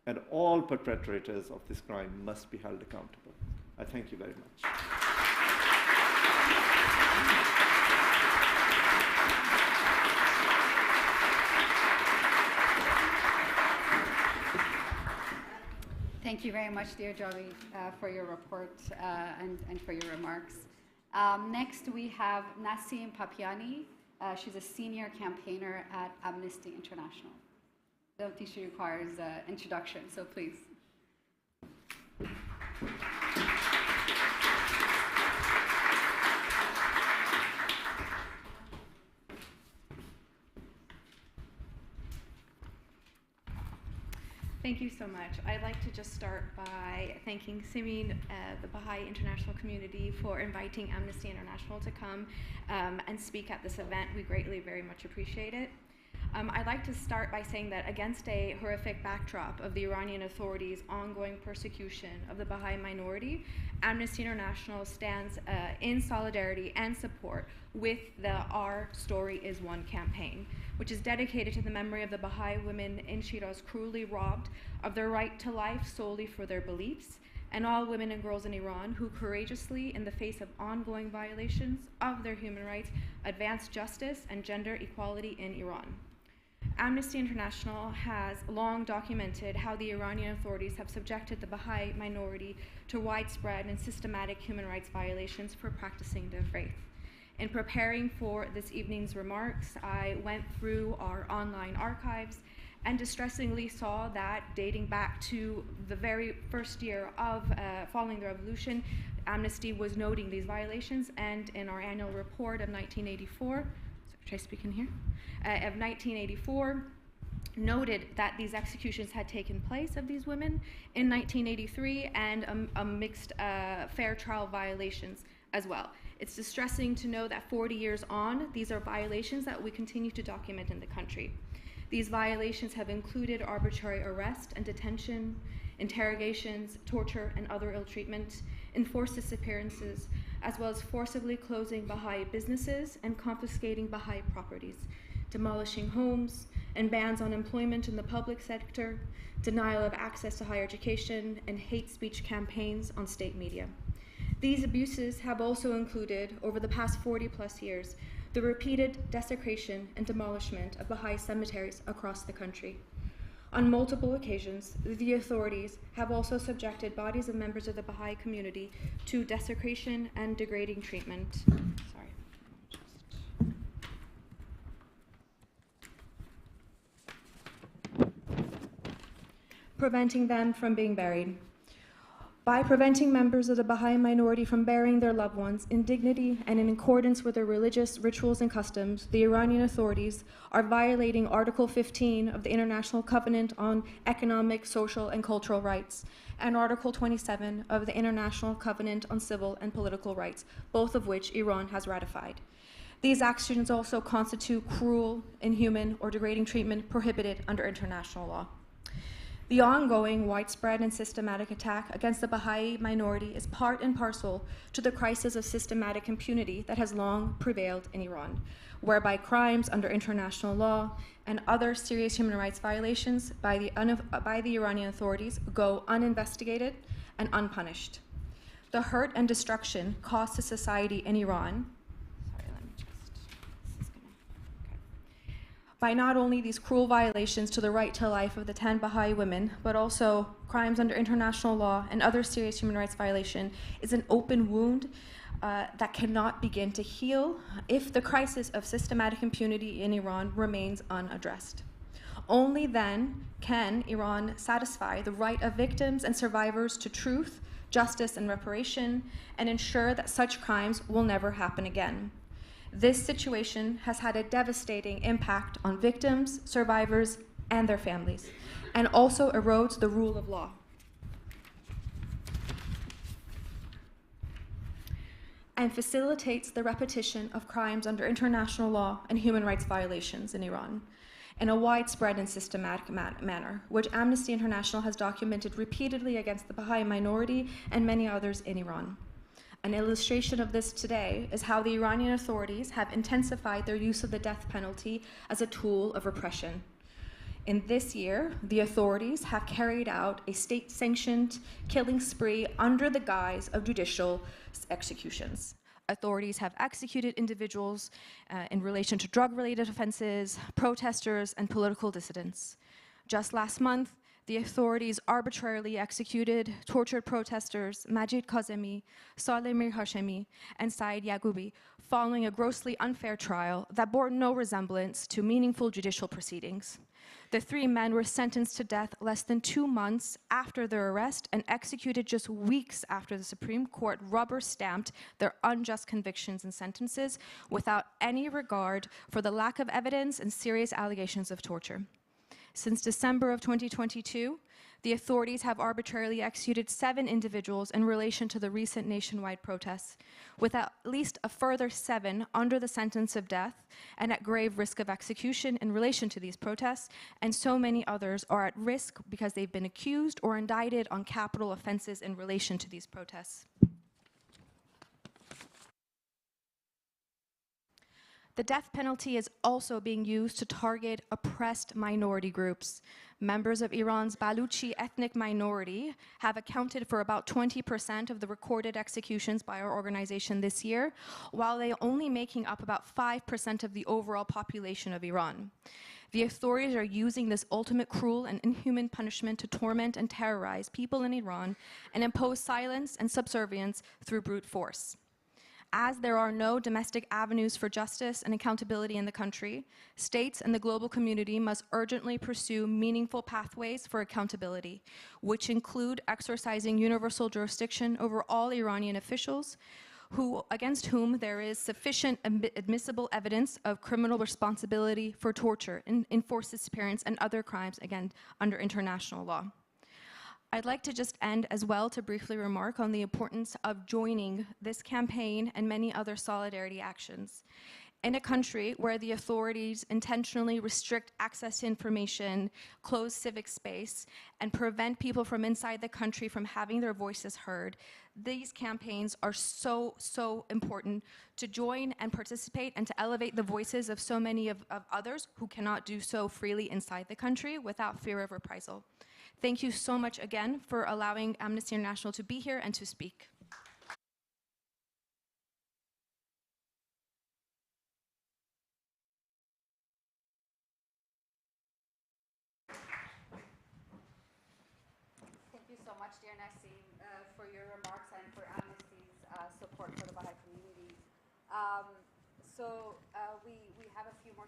and all perpetrators of this crime must be held accountable. I thank you very much. Thank you very much, dear Javi, for your report and for your remarks. Next, we have Nassim Papiani. She's a senior campaigner at Amnesty International. I don't think she requires introduction, so please. Thank you so much. I'd like to just start by thanking Simin, the Baha'i international community, for inviting Amnesty International to come and speak at this event. We greatly, very much appreciate it. I'd like to start by saying that against a horrific backdrop of the Iranian authorities' ongoing persecution of the Baha'i minority, Amnesty International stands in solidarity and support with the Our Story Is One campaign, which is dedicated to the memory of the Baha'i women in Shiraz cruelly robbed of their right to life solely for their beliefs, and all women and girls in Iran who courageously, in the face of ongoing violations of their human rights, advance justice and gender equality in Iran. Amnesty International has long documented how the Iranian authorities have subjected the Baha'i minority to widespread and systematic human rights violations for practicing their faith. In preparing for this evening's remarks, I went through our online archives and distressingly saw that dating back to the very first year of following the revolution, Amnesty was noting these violations, and in our annual report of 1984, should I speak in here? Of 1984, noted that these executions had taken place of these women in 1983 and a mixed fair trial violations as well. It's distressing to know that 40 years on, these are violations that we continue to document in the country. These violations have included arbitrary arrest and detention, interrogations, torture, and other ill treatment, enforced disappearances, as well as forcibly closing Baha'i businesses and confiscating Baha'i properties, demolishing homes, and bans on employment in the public sector, denial of access to higher education, and hate speech campaigns on state media. These abuses have also included, over the past 40+ years, the repeated desecration and demolishment of Baha'i cemeteries across the country. On multiple occasions, the authorities have also subjected bodies of members of the Baha'i community to desecration and degrading treatment. Preventing them from being buried. By preventing members of the Baha'i minority from burying their loved ones in dignity and in accordance with their religious rituals and customs, the Iranian authorities are violating Article 15 of the International Covenant on Economic, Social, and Cultural Rights and Article 27 of the International Covenant on Civil and Political Rights, both of which Iran has ratified. These actions also constitute cruel, inhuman, or degrading treatment prohibited under international law. The ongoing widespread and systematic attack against the Baha'i minority is part and parcel to the crisis of systematic impunity that has long prevailed in Iran, whereby crimes under international law and other serious human rights violations by the Iranian authorities go uninvestigated and unpunished. The hurt and destruction caused to society in Iran by not only these cruel violations to the right to life of the 10 Baha'i women, but also crimes under international law and other serious human rights violation is an open wound that cannot begin to heal if the crisis of systematic impunity in Iran remains unaddressed. Only then can Iran satisfy the right of victims and survivors to truth, justice, and reparation, and ensure that such crimes will never happen again. This situation has had a devastating impact on victims, survivors, and their families, and also erodes the rule of law. And facilitates the repetition of crimes under international law and human rights violations in Iran in a widespread and systematic manner, which Amnesty International has documented repeatedly against the Baha'i minority and many others in Iran. An illustration of this today is how the Iranian authorities have intensified their use of the death penalty as a tool of repression. In this year, the authorities have carried out a state-sanctioned killing spree under the guise of judicial executions. Authorities have executed individuals in relation to drug-related offenses, protesters, and political dissidents. Just last month, the authorities arbitrarily executed tortured protesters Majid Kazemi, Saleh Mir Hashemi, and Saeed Yagoubi following a grossly unfair trial that bore no resemblance to meaningful judicial proceedings. The 3 men were sentenced to death less than 2 months after their arrest and executed just weeks after the Supreme Court rubber-stamped their unjust convictions and sentences without any regard for the lack of evidence and serious allegations of torture. Since December of 2022, the authorities have arbitrarily executed 7 individuals in relation to the recent nationwide protests, with at least a further 7 under the sentence of death and at grave risk of execution in relation to these protests, and so many others are at risk because they've been accused or indicted on capital offenses in relation to these protests. The death penalty is also being used to target oppressed minority groups. Members of Iran's Baluchi ethnic minority have accounted for about 20% of the recorded executions by our organization this year, while they are only making up about 5% of the overall population of Iran. The authorities are using this ultimate cruel and inhuman punishment to torment and terrorize people in Iran and impose silence and subservience through brute force. As there are no domestic avenues for justice and accountability in the country, states and the global community must urgently pursue meaningful pathways for accountability, which include exercising universal jurisdiction over all Iranian officials against whom there is sufficient admissible evidence of criminal responsibility for torture, enforced disappearance, and other crimes, again, under international law. I'd like to just end as well to briefly remark on the importance of joining this campaign and many other solidarity actions. In a country where the authorities intentionally restrict access to information, close civic space, and prevent people from inside the country from having their voices heard, these campaigns are so important to join and participate and to elevate the voices of so many of others who cannot do so freely inside the country without fear of reprisal. Thank you so much again for allowing Amnesty International to be here and to speak. Thank you so much, dear Nassim, for your remarks and for Amnesty's support for the Baha'i community. We have a few more.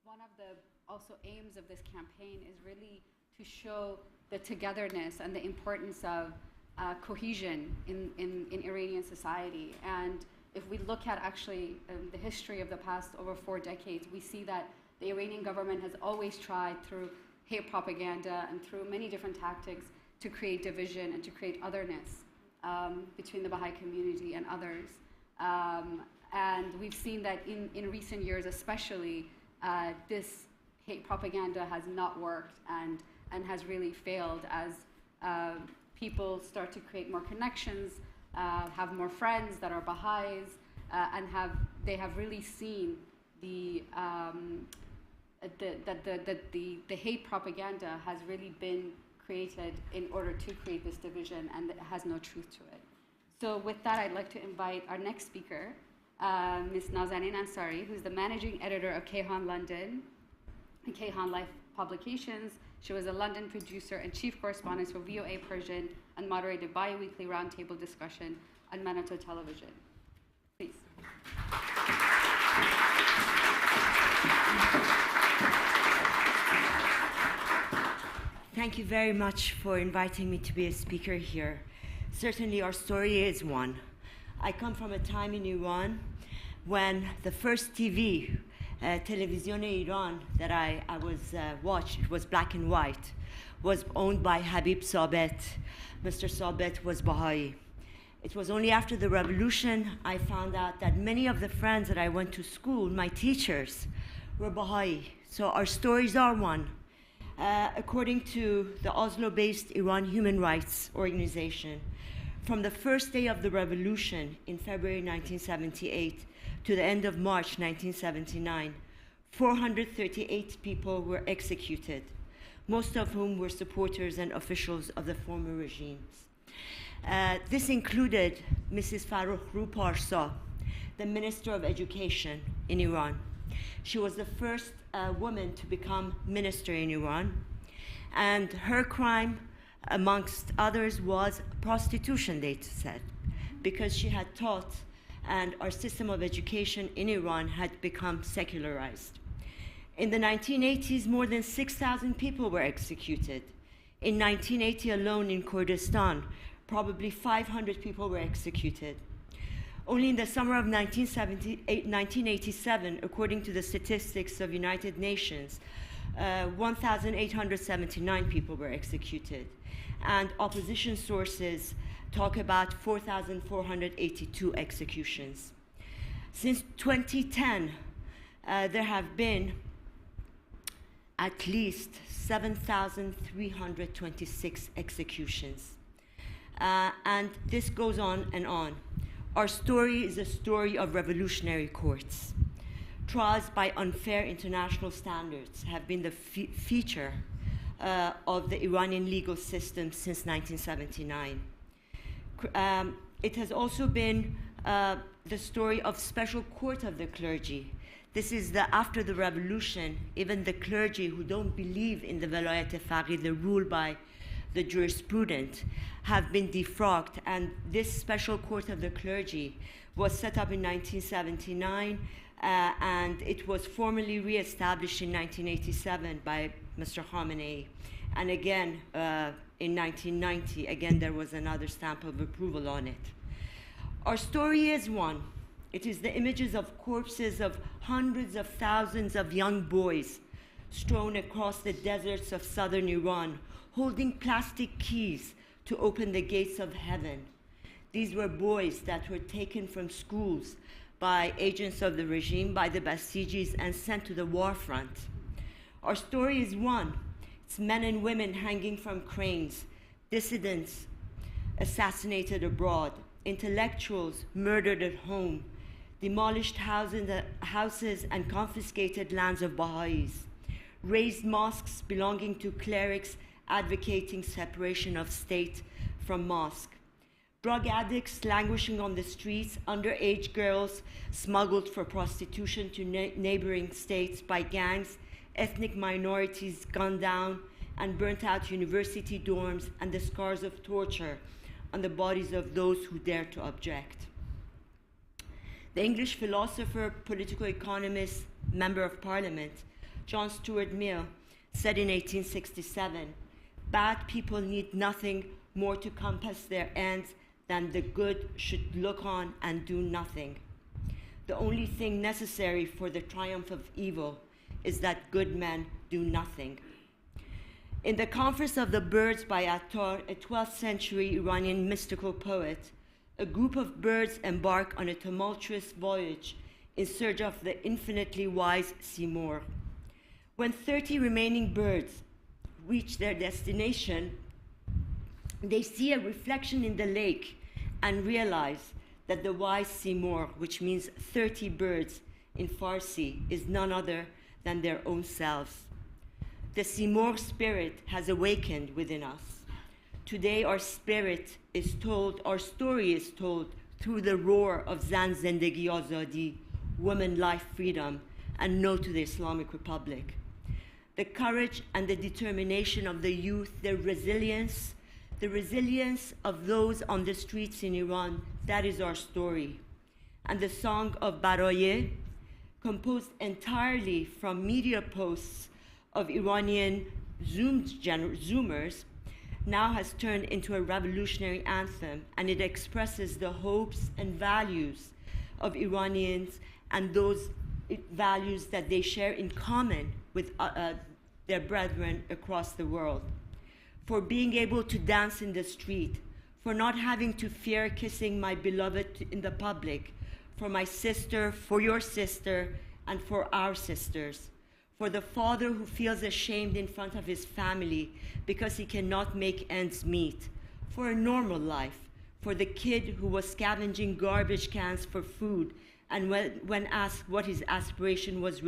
One of the also aims of this campaign is really to show the togetherness and the importance of cohesion in Iranian society. And if we look at actually the history of the past over 4 decades, we see that the Iranian government has always tried through hate propaganda and through many different tactics to create division and to create otherness between the Baha'i community and others. And we've seen that in recent years especially, this hate propaganda has not worked and has really failed as people start to create more connections, have more friends that are Baha'is, and they have really seen that the hate propaganda has really been created in order to create this division, and it has no truth to it. So with that, I'd like to invite our next speaker, Ms. Nazanin Ansari, who's the managing editor of Kayhan London and Kayhan Life Publications. She was a London producer and chief correspondent for VOA Persian and moderated bi-weekly roundtable discussion on Manato Television. Please. Thank you very much for inviting me to be a speaker here. Certainly our story is one. I come from a time in Iran when the first TV, Television Iran, that I watched, it was black and white, was owned by Habib Sabet. Mr. Sabet was Baha'i. It was only after the revolution I found out that many of the friends that I went to school, my teachers, were Baha'i. So our stories are one. According to the Oslo-based Iran Human Rights Organization, from the first day of the revolution in February 1978 to the end of March 1979, 438 people were executed, most of whom were supporters and officials of the former regimes. This included Mrs. Farrokhru Parsa, the Minister of Education in Iran. She was the first woman to become minister in Iran, and her crime, amongst others, was prostitution, they said, because she had taught and our system of education in Iran had become secularized. In the 1980s, more than 6,000 people were executed. In 1980 alone in Kurdistan, probably 500 people were executed. Only in the summer of 1987, according to the statistics of United Nations, 1,879 people were executed. And opposition sources talk about 4,482 executions. Since 2010, there have been at least 7,326 executions. And this goes on and on. Our story is a story of revolutionary courts. Trials by unfair international standards have been the feature of the Iranian legal system since 1979. It has also been the story of special court of the clergy. This is after the revolution, even the clergy who don't believe in the velayat-e-faqih, the rule by the jurisprudent, have been defrocked. And this special court of the clergy was set up in 1979, and it was formally re-established in 1987 by Mr. Khamenei. And again, in 1990, again, there was another stamp of approval on it. Our story is one. It is the images of corpses of hundreds of thousands of young boys strewn across the deserts of southern Iran, holding plastic keys to open the gates of heaven. These were boys that were taken from schools by agents of the regime, by the Basijis, and sent to the war front. Our story is one. It's men and women hanging from cranes, dissidents assassinated abroad, intellectuals murdered at home, demolished houses and confiscated lands of Baha'is, razed mosques belonging to clerics advocating separation of state from mosque, drug addicts languishing on the streets, underage girls smuggled for prostitution to neighboring states by gangs, ethnic minorities gunned down and burnt out university dorms, and the scars of torture on the bodies of those who dared to object. The English philosopher, political economist, member of parliament, John Stuart Mill, said in 1867, "Bad people need nothing more to compass their ends than the good should look on and do nothing. The only thing necessary for the triumph of evil is that good men do nothing." In the Conference of the Birds by Attar, a 12th century Iranian mystical poet, a group of birds embark on a tumultuous voyage in search of the infinitely wise Seymour. When 30 remaining birds reach their destination, they see a reflection in the lake and realize that the wise Seymour, which means 30 birds in Farsi, is none other than their own selves. The Seymour spirit has awakened within us. Today our spirit is told, our story is told through the roar of Zan Zendegi Azadi, woman, life, freedom, and no to the Islamic Republic. The courage and the determination of the youth, the resilience of those on the streets in Iran, that is our story. And the song of Baraye, composed entirely from media posts of Iranian Zoomers, now has turned into a revolutionary anthem, and it expresses the hopes and values of Iranians and those values that they share in common with their brethren across the world. For being able to dance in the street, for not having to fear kissing my beloved in the public, for my sister, for your sister, and for our sisters. For the father who feels ashamed in front of his family because he cannot make ends meet. For a normal life. For the kid who was scavenging garbage cans for food, and when asked what his aspiration was,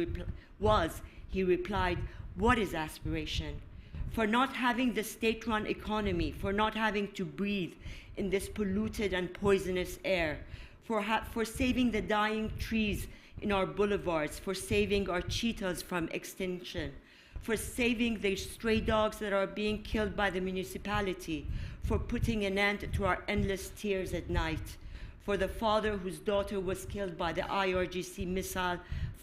he replied, "What is aspiration?" For not having the state-run economy, for not having to breathe in this polluted and poisonous air, for saving the dying trees in our boulevards, for saving our cheetahs from extinction, for saving the stray dogs that are being killed by the municipality, for putting an end to our endless tears at night, for the father whose daughter was killed by the IRGC missile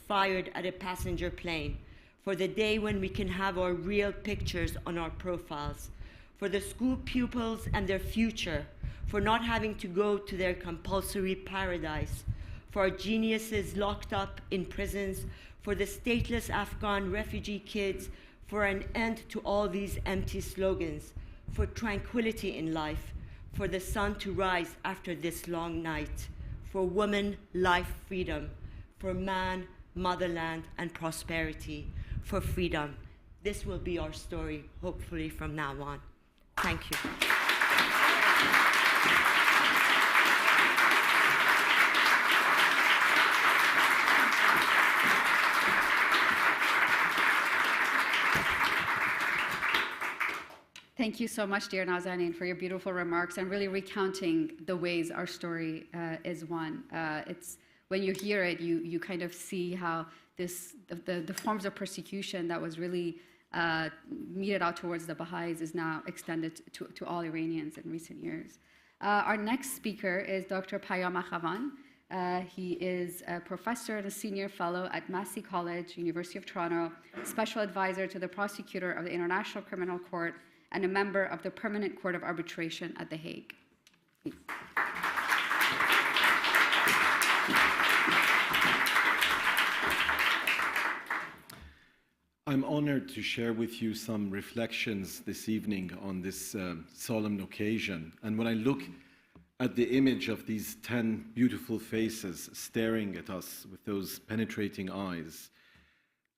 fired at a passenger plane, for the day when we can have our real pictures on our profiles, for the school pupils and their future, for not having to go to their compulsory paradise, for our geniuses locked up in prisons, for the stateless Afghan refugee kids, for an end to all these empty slogans, for tranquility in life, for the sun to rise after this long night, for woman, life, freedom, for man, motherland, and prosperity, for freedom. This will be our story, hopefully, from now on. Thank you. Thank you so much, dear Nazanin, for your beautiful remarks and really recounting the ways our story is one. It's when you hear it, you kind of see how the forms of persecution that was really meted out towards the Baha'is is now extended to all Iranians in recent years. Our next speaker is Dr. Payam Akhavan. He is a professor and a senior fellow at Massey College, University of Toronto, special advisor to the prosecutor of the International Criminal Court, and a member of the Permanent Court of Arbitration at The Hague. Please. I'm honored to share with you some reflections this evening on this solemn occasion. And when I look at the image of these 10 beautiful faces staring at us with those penetrating eyes,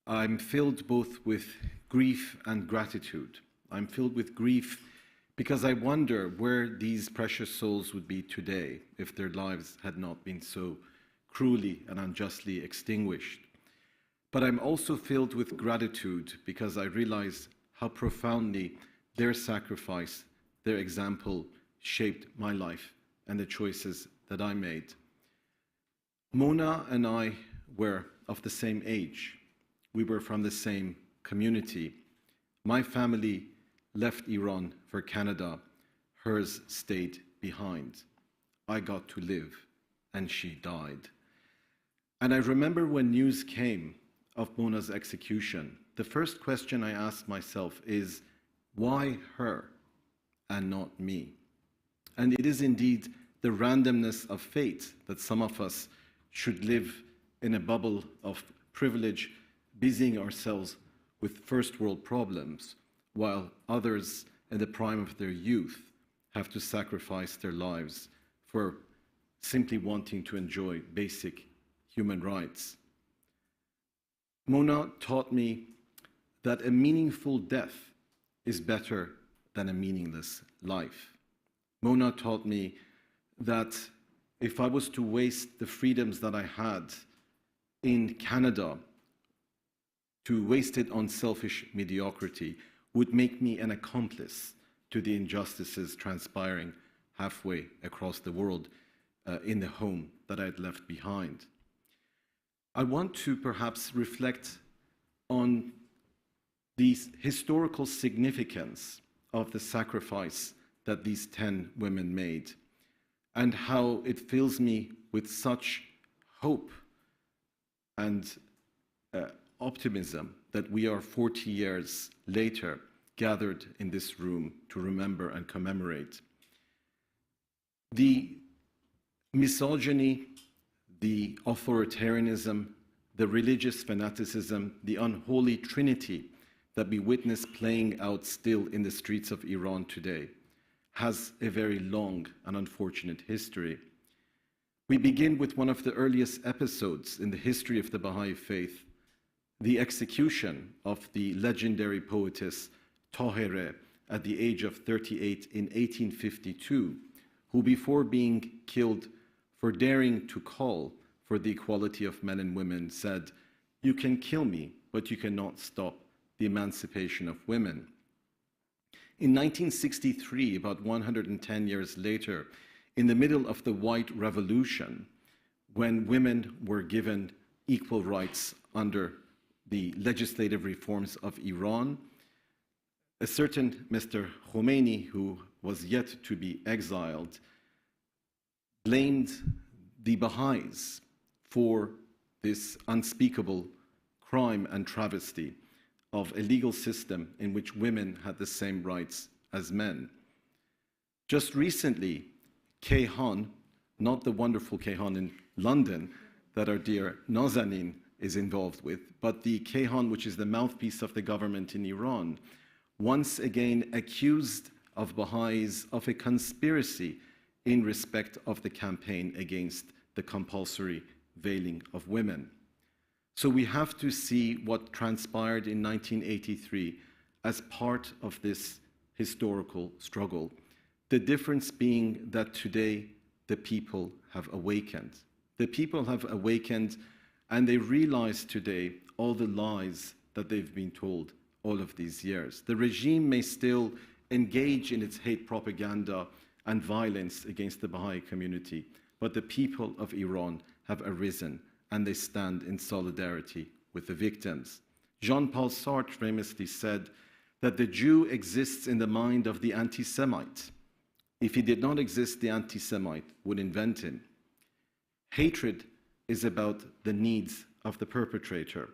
I'm filled both with grief and gratitude. I'm filled with grief because I wonder where these precious souls would be today if their lives had not been so cruelly and unjustly extinguished. But I'm also filled with gratitude because I realize how profoundly their sacrifice, their example, shaped my life and the choices that I made. Mona and I were of the same age. We were from the same community. My family left Iran for Canada. Hers stayed behind. I got to live, and she died. And I remember when news came of Mona's execution, the first question I asked myself is, why her and not me? And it is indeed the randomness of fate that some of us should live in a bubble of privilege, busying ourselves with first world problems, while others in the prime of their youth have to sacrifice their lives for simply wanting to enjoy basic human rights. Mona taught me that a meaningful death is better than a meaningless life. Mona taught me that if I was to waste the freedoms that I had in Canada, to waste it on selfish mediocrity would make me an accomplice to the injustices transpiring halfway across the world in the home that I had left behind. I want to perhaps reflect on the historical significance of the sacrifice that these 10 women made and how it fills me with such hope and optimism that we are 40 years later gathered in this room to remember and commemorate. The misogyny, the authoritarianism, the religious fanaticism, the unholy trinity that we witness playing out still in the streets of Iran today has a very long and unfortunate history. We begin with one of the earliest episodes in the history of the Baha'i faith, the execution of the legendary poetess Tahireh at the age of 38 in 1852, who before being killed for daring to call for the equality of men and women said, "You can kill me, but you cannot stop the emancipation of women." In 1963, about 110 years later, in the middle of the White Revolution, when women were given equal rights under the legislative reforms of Iran, a certain Mr. Khomeini, who was yet to be exiled, blamed the Baha'is for this unspeakable crime and travesty of a legal system in which women had the same rights as men. Just recently, Kayhan, not the wonderful Kayhan in London that our dear Nazanin is involved with, but the Kayhan, which is the mouthpiece of the government in Iran, once again accused of Baha'is of a conspiracy in respect of the campaign against the compulsory veiling of women. So we have to see what transpired in 1983 as part of this historical struggle. The difference being that today the people have awakened. The people have awakened and they realize today all the lies that they've been told all of these years. The regime may still engage in its hate propaganda and violence against the Baha'i community, but the people of Iran have arisen and they stand in solidarity with the victims. Jean-Paul Sartre famously said that the Jew exists in the mind of the anti-Semite. If he did not exist, the anti-Semite would invent him. Hatred is about the needs of the perpetrator.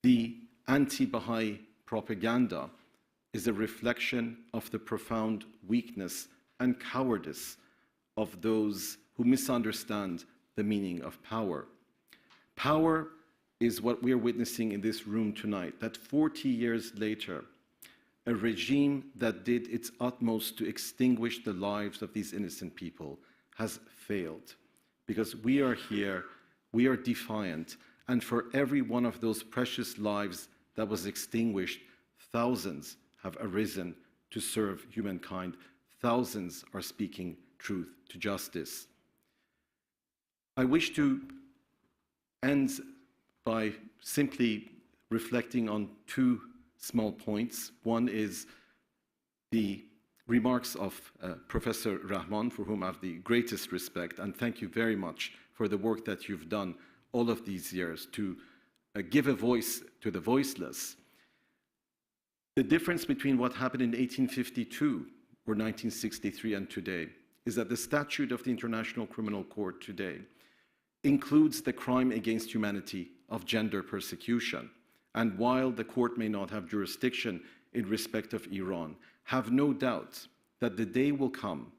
The anti-Baha'i propaganda is a reflection of the profound weakness and cowardice of those who misunderstand the meaning of power. Power is what we are witnessing in this room tonight, that 40 years later, a regime that did its utmost to extinguish the lives of these innocent people has failed. Because we are here, we are defiant, and for every one of those precious lives that was extinguished, thousands have arisen to serve humankind. Thousands are speaking truth to justice. I wish to end by simply reflecting on two small points. One is the remarks of Professor Rahman, for whom I have the greatest respect, and thank you very much for the work that you've done all of these years to give a voice to the voiceless. The difference between what happened in 1852 or 1963 and today is that the statute of the International Criminal Court today includes the crime against humanity of gender persecution. And while the court may not have jurisdiction in respect of Iran, have no doubt that the day will come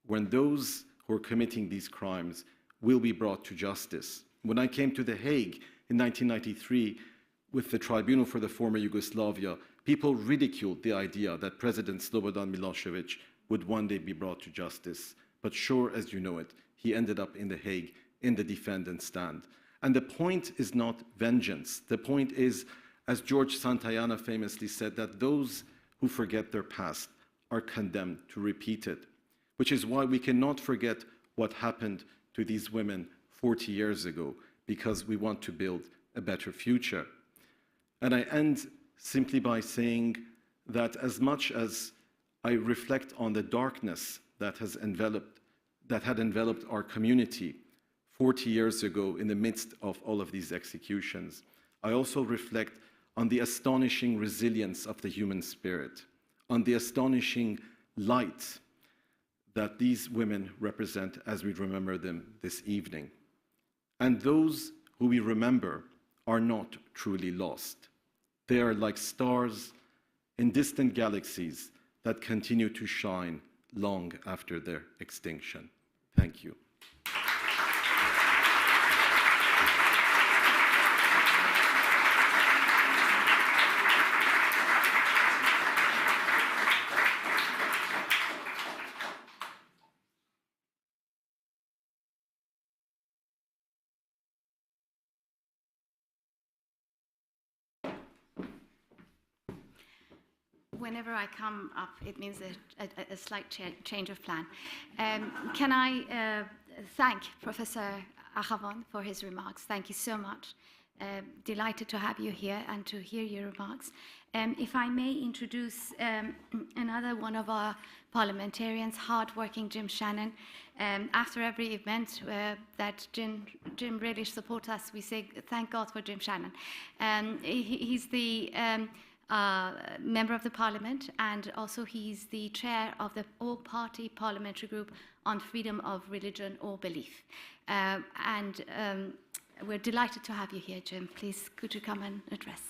when those who are committing these crimes will be brought to justice. When I came to The Hague in 1993 with the Tribunal for the Former Yugoslavia, people ridiculed the idea that President Slobodan Milosevic would one day be brought to justice. But sure as you know it, he ended up in The Hague in the defendant's stand. And the point is not vengeance. The point is, as George Santayana famously said, that those who forget their past are condemned to repeat it, which is why we cannot forget what happened to these women 40 years ago, because we want to build a better future. And I end simply by saying that as much as I reflect on the darkness that had enveloped our community 40 years ago in the midst of all of these executions, I also reflect on the astonishing resilience of the human spirit, on the astonishing light that these women represent as we remember them this evening. And those who we remember are not truly lost. They are like stars in distant galaxies that continue to shine long after their extinction. Thank you. Whenever I come up, it means a slight change of plan. Can I thank Professor Achavan for his remarks? Thank you so much. Delighted to have you here and to hear your remarks. If I may introduce another one of our parliamentarians, hardworking Jim Shannon. After every event that Jim really supports us, we say thank God for Jim Shannon. He's the member of the parliament, and also he's the chair of the all-party parliamentary group on freedom of religion or belief. We're delighted to have you here, Jim. Please, could you come and address?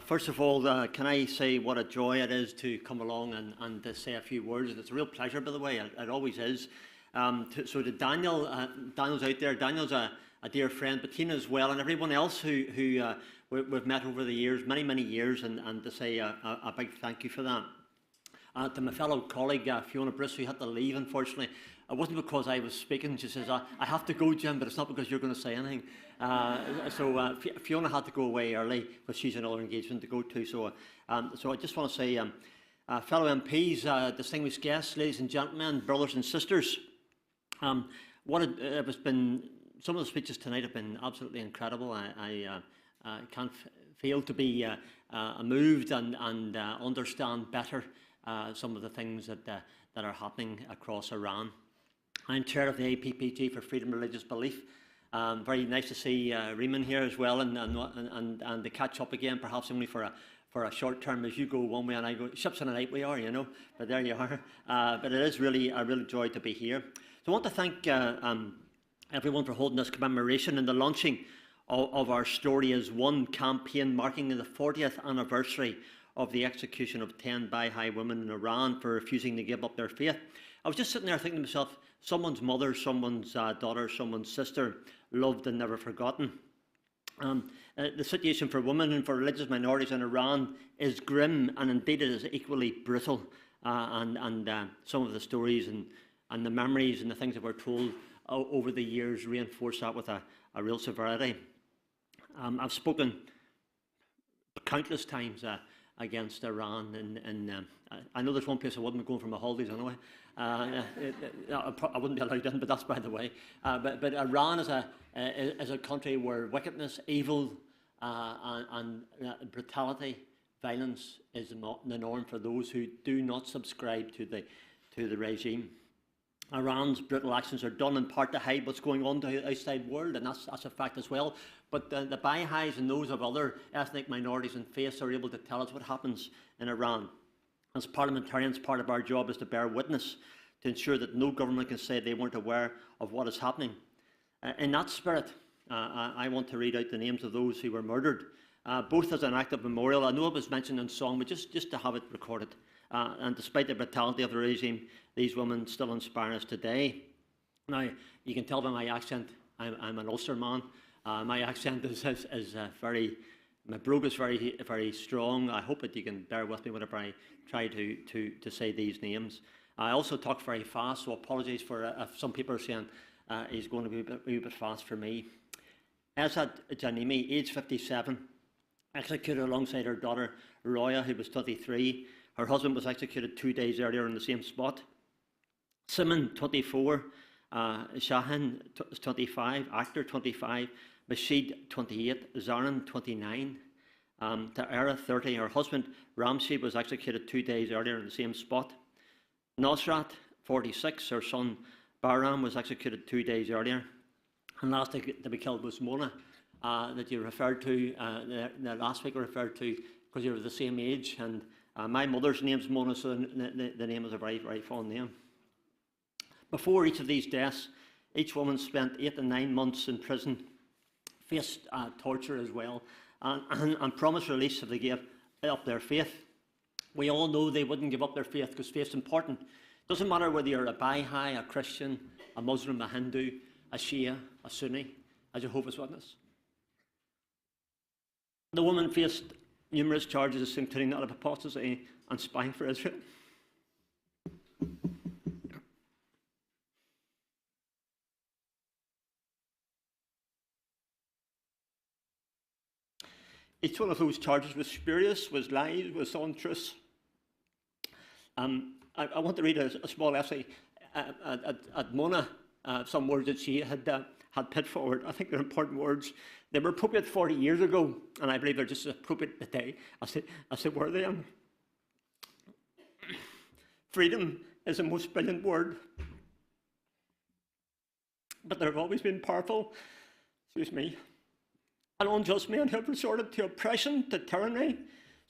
First of all, can I say what a joy it is to come along and to say a few words. It's a real pleasure, by the way, it always is. So to Daniel, Daniel's out there. Daniel's a dear friend, Bettina as well, and everyone else who we've met over the years, many years, and to say a big thank you for that. To my fellow colleague, Fiona Briss, who had to leave, unfortunately. It wasn't because I was speaking. She says, I have to go, Jim, but it's not because you're going to say anything. So Fiona had to go away early, but she's another engagement to go to. So I just want to say, fellow MPs, distinguished guests, ladies and gentlemen, brothers and sisters, it has been, some of the speeches tonight have been absolutely incredible. I can't fail to be moved and understand better some of the things that are happening across Iran. I'm chair of the APPG for Freedom of Religious Belief. Very nice to see Riemann here as well, and to catch up again, perhaps only for a short term, as you go one way and I go, ships in a night we are, you know, but there you are. But it is really a real joy to be here. So I want to thank everyone for holding this commemoration and the launching of our Story is One campaign, marking the 40th anniversary of the execution of 10 Baha'i women in Iran for refusing to give up their faith. I was just sitting there thinking to myself, someone's mother, someone's daughter, someone's sister, loved and never forgotten. The situation for women and for religious minorities in Iran is grim, and indeed it is equally brutal. And some of the stories and the memories and the things that were told over the years reinforce that with a real severity. I've spoken countless times against Iran, and I know there's one place I wouldn't be going for my holidays anyway. I wouldn't be allowed in, but that's by the way. But Iran is a country where wickedness, evil, and brutality, violence is not the norm for those who do not subscribe to the regime. Iran's brutal actions are done in part to hide what's going on to the outside world, and that's a fact as well. But the Baha'is and those of other ethnic minorities and faiths are able to tell us what happens in Iran. As parliamentarians, part of our job is to bear witness, to ensure that no government can say they weren't aware of what is happening. In that spirit, I want to read out the names of those who were murdered, both as an act of memorial. I know it was mentioned in song, but just to have it recorded. And despite the brutality of the regime, these women still inspire us today. Now, you can tell by my accent, I'm an Ulster man. My accent is very, my brogue is very strong. I hope that you can bear with me whenever I try to say these names. I also talk very fast, so apologies for if some people are saying he's going to be a wee bit fast for me. Esad Janimi, age 57, executed alongside her daughter Roya, who was 23. Her husband was executed 2 days earlier in the same spot. Simon, 24, Shahin, 25, actor, 25, Bashid, 28, Zarin, 29, Ta'era, 30. Her husband, Ramshi, was executed 2 days earlier in the same spot. Nosrat, 46, her son, Bahram, was executed 2 days earlier. And last to be killed was Mona, that you referred to, the last week I referred to, because you were the same age. And my mother's name's Mona, so the name is a very, very fond name. Before each of these deaths, each woman spent 8 to 9 months in prison, faced torture as well, and promised release if they gave up their faith. We all know they wouldn't give up their faith because faith's important. Doesn't matter whether you're a Baha'i, a Christian, a Muslim, a Hindu, a Shia, a Sunni, a Jehovah's Witness. The woman faced numerous charges, including that of apostasy and spying for Israel. Each one of those charges was spurious, was lies, was untruths. I want to read a small essay at Mona, some words that she had put forward. I think they're important words. They were appropriate 40 years ago, and I believe they're just as appropriate today as they were then. Freedom is a most brilliant word, but there have always been powerful, and unjust men who have resorted to oppression, to tyranny.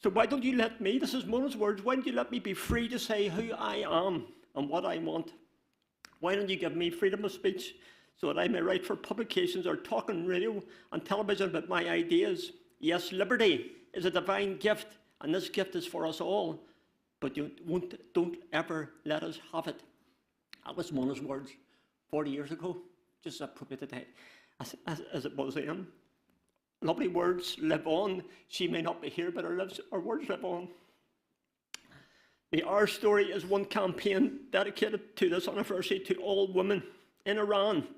So why don't you let me, this is Mona's words, why don't you let me be free to say who I am and what I want? Why don't you give me freedom of speech so that I may write for publications or talk on radio and television about my ideas? Yes, liberty is a divine gift, and this gift is for us all, but don't ever let us have it. That was Mona's words 40 years ago, just as appropriate today as it was then. Lovely words live on. She may not be here, but her words live on. The Our Story is One campaign dedicated to this anniversary to all women in Iran,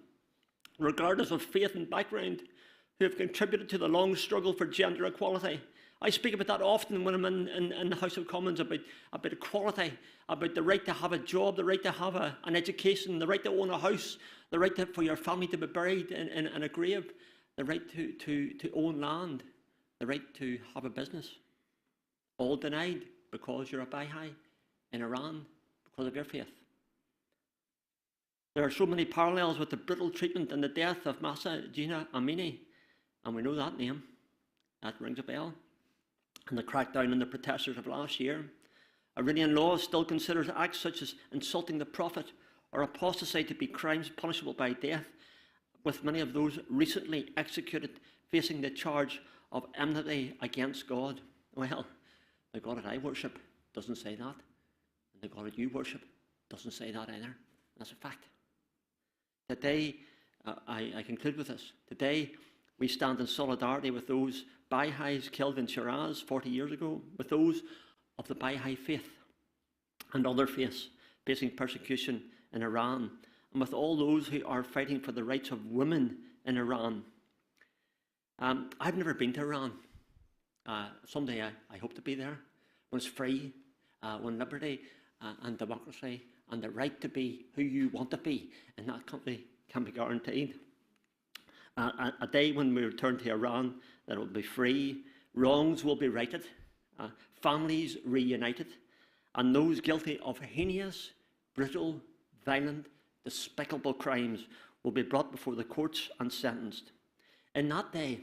regardless of faith and background, who have contributed to the long struggle for gender equality. I speak about that often when I'm in the House of Commons, about equality, about the right to have a job, the right to have an education, the right to own a house, the right for your family to be buried in a grave, the right to own land, the right to have a business. All denied because you're a Baha'i in Iran, because of your faith. There are so many parallels with the brutal treatment and the death of Mahsa Jina Amini, and we know that name. That rings a bell. And the crackdown on the protesters of last year. Iranian law still considers acts such as insulting the Prophet or apostasy to be crimes punishable by death, with many of those recently executed facing the charge of enmity against God. Well, the God that I worship doesn't say that, and the God that you worship doesn't say that either. That's a fact. Today, I conclude with this. Today, we stand in solidarity with those Baha'is killed in Shiraz 40 years ago, with those of the Baha'i faith and other faiths facing persecution in Iran, and with all those who are fighting for the rights of women in Iran. I've never been to Iran. Someday I hope to be there, when it's free, when liberty and democracy and the right to be who you want to be in that country can be guaranteed. A day when we return to Iran that will be free, wrongs will be righted, families reunited, and those guilty of heinous, brutal, violent, despicable crimes will be brought before the courts and sentenced. In that day,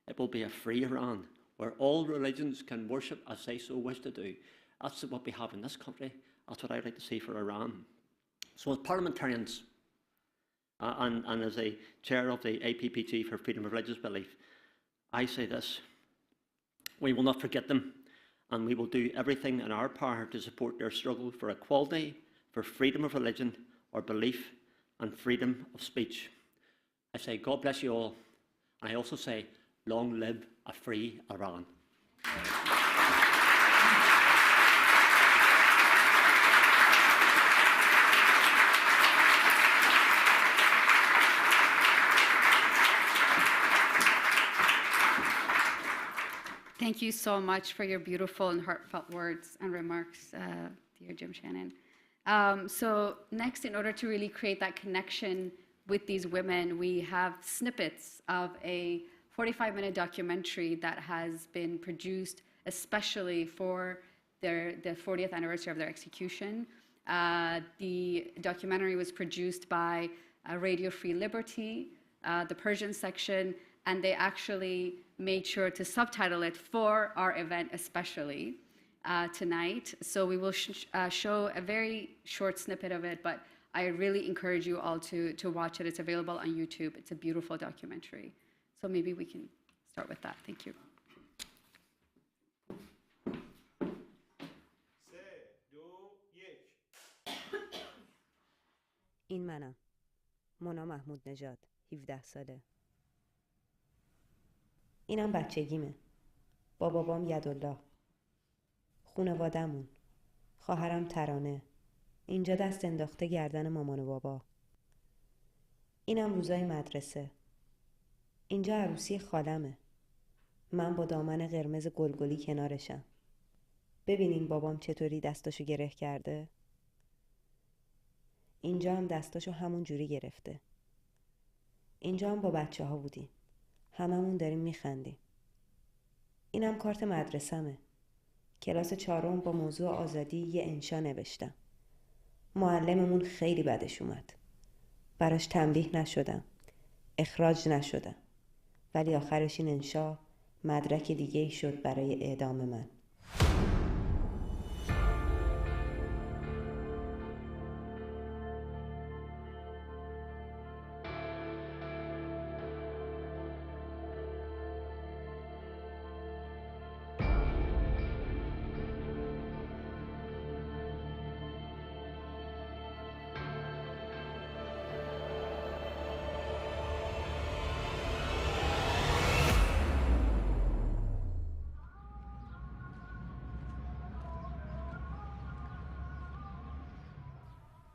it will be a free Iran, where all religions can worship as they so wish to do. That's what we have in this country. That's what I'd like to see for Iran. So as parliamentarians, and as a chair of the APPG for Freedom of Religious Belief, I say this: we will not forget them, and we will do everything in our power to support their struggle for equality, for freedom of religion or belief, and freedom of speech. I say, God bless you all. And I also say, long live a free Iran. Thank you so much for your beautiful and heartfelt words and remarks, dear Jim Shannon. So next, in order to really create that connection with these women, we have snippets of a 45-minute documentary that has been produced especially for the 40th anniversary of their execution. The documentary was produced by Radio Free Liberty, the Persian section, and they actually made sure to subtitle it for our event especially tonight. So we will show a very short snippet of it, but I really encourage you all to watch it. It's available on YouTube. It's a beautiful documentary. So maybe we can start with that. Thank you. این منم مونا محمود نژاد 17 ساله. اینم بچگیمه با بابام یدالله، خونوادمون، خواهرم ترانه، اینجا دست انداخته گردن مامان و بابا. اینم روزای مدرسه، اینجا عروسی خالمه، من با دامن قرمز گلگلی کنارشم. ببینین بابام چطوری دستاشو گره کرده. اینجا هم دستاشو همون جوری گرفته. اینجا هم با بچه ها بودیم، هممون داریم میخندیم. اینم کارت مدرسمه، کلاس 4 با موضوع آزادی یه انشا نوشتم. معلممون خیلی بدش اومد، براش تنبیه نشدم، اخراج نشدم، ولی آخرش این انشا مدرک دیگه‌ای شد برای اعدام من.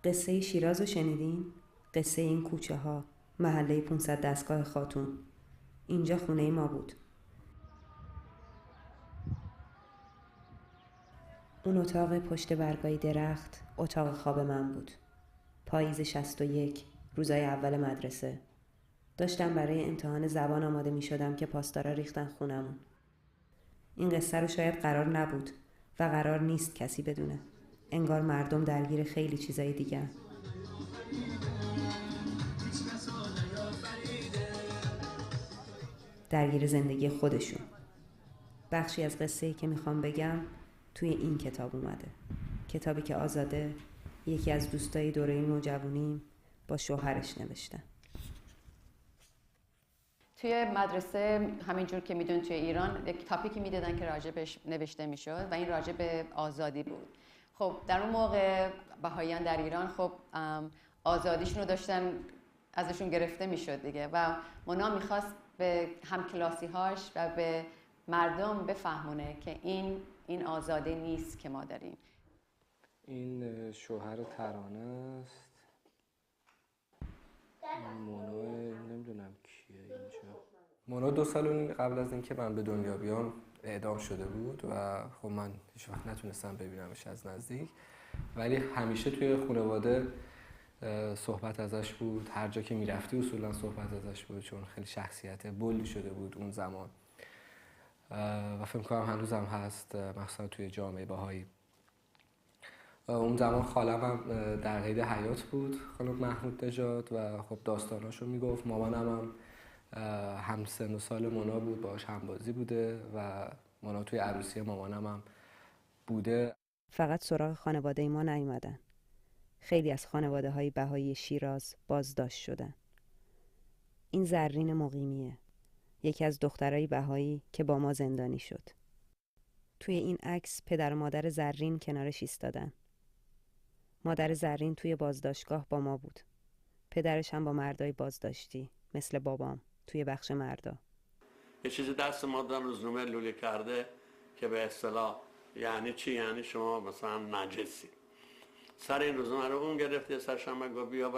قصه شیراز رو شنیدین؟ قصه این کوچه ها، محله 500 دستگاه خاتون. اینجا خونه ما بود. اون اتاق پشت برگای درخت اتاق خواب من بود. پاییز 61، روزای اول مدرسه. داشتم برای امتحان زبان آماده می شدم که پاسدارا ریختن خونمون. این قصه رو شاید قرار نبود و قرار نیست کسی بدونه. انگار مردم درگیر خیلی چیزای دیگه. درگیر زندگی خودشون. بخشی از قصه‌ای که میخوام بگم توی این کتاب اومده. کتابی که آزاده، یکی از دوستای دوره نوجوانیم، با شوهرش نوشتن. توی مدرسه همینجور که میدون توی ایران یک تاپیکی میدادن که راجبش نوشته میشد و این راجب آزادی بود. خب در اون موقع بهائیان در ایران خب آزادیشون رو داشتن ازشون گرفته میشد دیگه و مونا میخواست به همکلاسی هاش و به مردم بفهمونه که این آزادی نیست که ما داریم. این شوهر ترانه است. مونا نمیدونم کیه اینجا. مونا 2 سال قبل از اینکه من به دنیا بیام اعدام شده بود و خب من هیچ وقت نتونستم ببینمش از نزدیک، ولی همیشه توی خانواده صحبت ازش بود. هر جا که میرفتی اصولا صحبت ازش بود، چون خیلی شخصیت بلندی شده بود اون زمان و فکر کنم هنوزم هست، مخصوصا توی جامعه بهایی. اون زمان خالم هم در قید حیات بود، خانم محمود نژاد، و خب داستاناشو میگفت. مامانم هم سن و سال مونا بود، باهاش همبازی بوده و مونا توی عروسی مامانم هم بوده. فقط سراغ خانواده ما نیومدن. خیلی از خانواده‌های بهایی شیراز بازداشت شدن. این زرین مقیمیه، یکی از دخترای بهایی که با ما زندانی شد. توی این عکس پدر و مادر زرین کنارش ایستادن. مادر زرین توی بازداشتگاه با ما بود. پدرش هم با مردای بازداشتی مثل بابام توی بخش مردا. یه چیزی دست ما در روزنامه لوله کرده که به اصطلاح یعنی چی؟ یعنی شما مثلا نجسی. سر این روزنامه رو اون گرفت، سرش هم گفت بیا.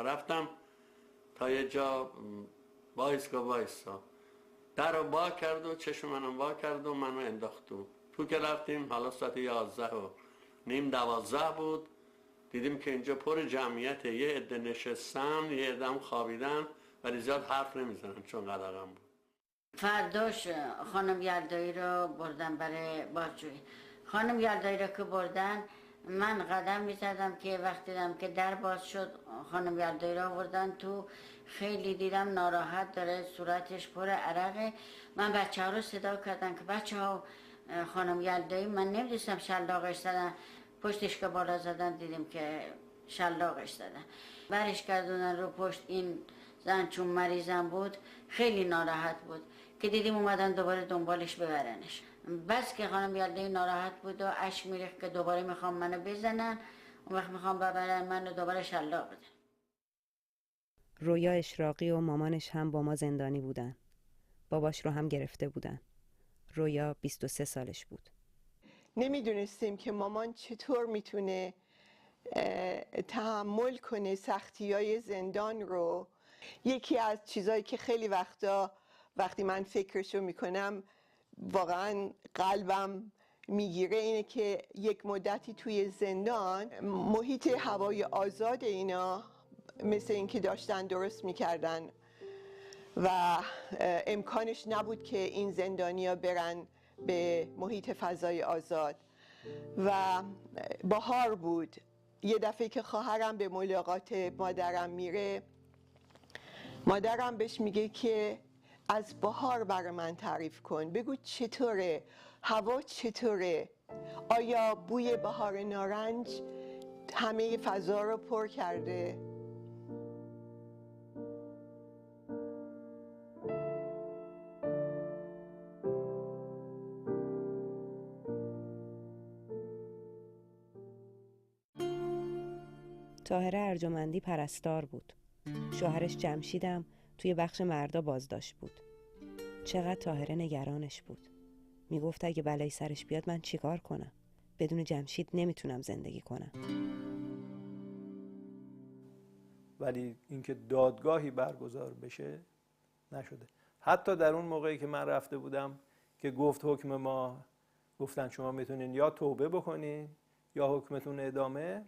رفتم تا یه جا وایسا. در رو با کرد و چشم منم با کرد و منو انداخت تو که رفتیم. حالا ساعت 11:30 12 بود. دیدیم که اینجا پر جمعیت، یه عده نشستن، یه عده هم خوابیدن ولی زیاد حرف نمیزنن چون قلقم بود. فرداش خانم یلدایی رو بردن برای بازجویی. خانم یلدایی رو که بردن من قدم میزدم که وقتی دیدم که در باز شد خانم یلدایی رو بردن تو. خیلی دیدم ناراحت داره، صورتش پر عرقه. من بچه ها رو صدا کردم که بچه ها خانم یلدایی، من نمیدونستم شلاقش زدن، پشتش که بالا زدن دیدیم که شلاقش زدن. برش کردونن رو پشت. این زن چون مریضم بود خیلی ناراحت بود که دیدیم اومدن دوباره دنبالش ببرنش. بس که خانم یلدایی ناراحت بود و اشک میریخت که دوباره میخوام منو بزنن، اون وقت میخوام ببرن منو دوباره شلاق بدن. رویا اشراقی و مامانش هم با ما زندانی بودن. باباش رو هم گرفته بودن. رویا 23 سالش بود. نمیدونستیم که مامان چطور میتونه تحمل کنه سختی‌های زندان رو. یکی از چیزایی که خیلی وقتی من فکرشو میکنم واقعا قلبم میگیره اینه که یک مدتی توی زندان محیط هوای آزاد اینا مثل این که داشتن درست میکردن و امکانش نبود که این زندانیا برن به محیط فضای آزاد. و بهار بود. یه دفعه که خواهرم به ملاقات مادرم میره، مادرم بهش میگه که از بهار برای من تعریف کن، بگو چطوره، هوا چطوره، آیا بوی بهار نارنج همه فضا رو پر کرده؟ طاهره ارجمندی پرستار بود. شوهرش جمشیدم توی بخش مردا بازداشت بود. چقدر طاهره نگرانش بود. میگفت اگه بلایی سرش بیاد من چیکار کنم؟ بدون جمشید نمیتونم زندگی کنم. ولی اینکه دادگاهی برگزار بشه نشده. حتی در اون موقعی که من رفته بودم که گفت حکم ما، گفتن شما میتونین یا توبه بکنین یا حکمتون اعدامه،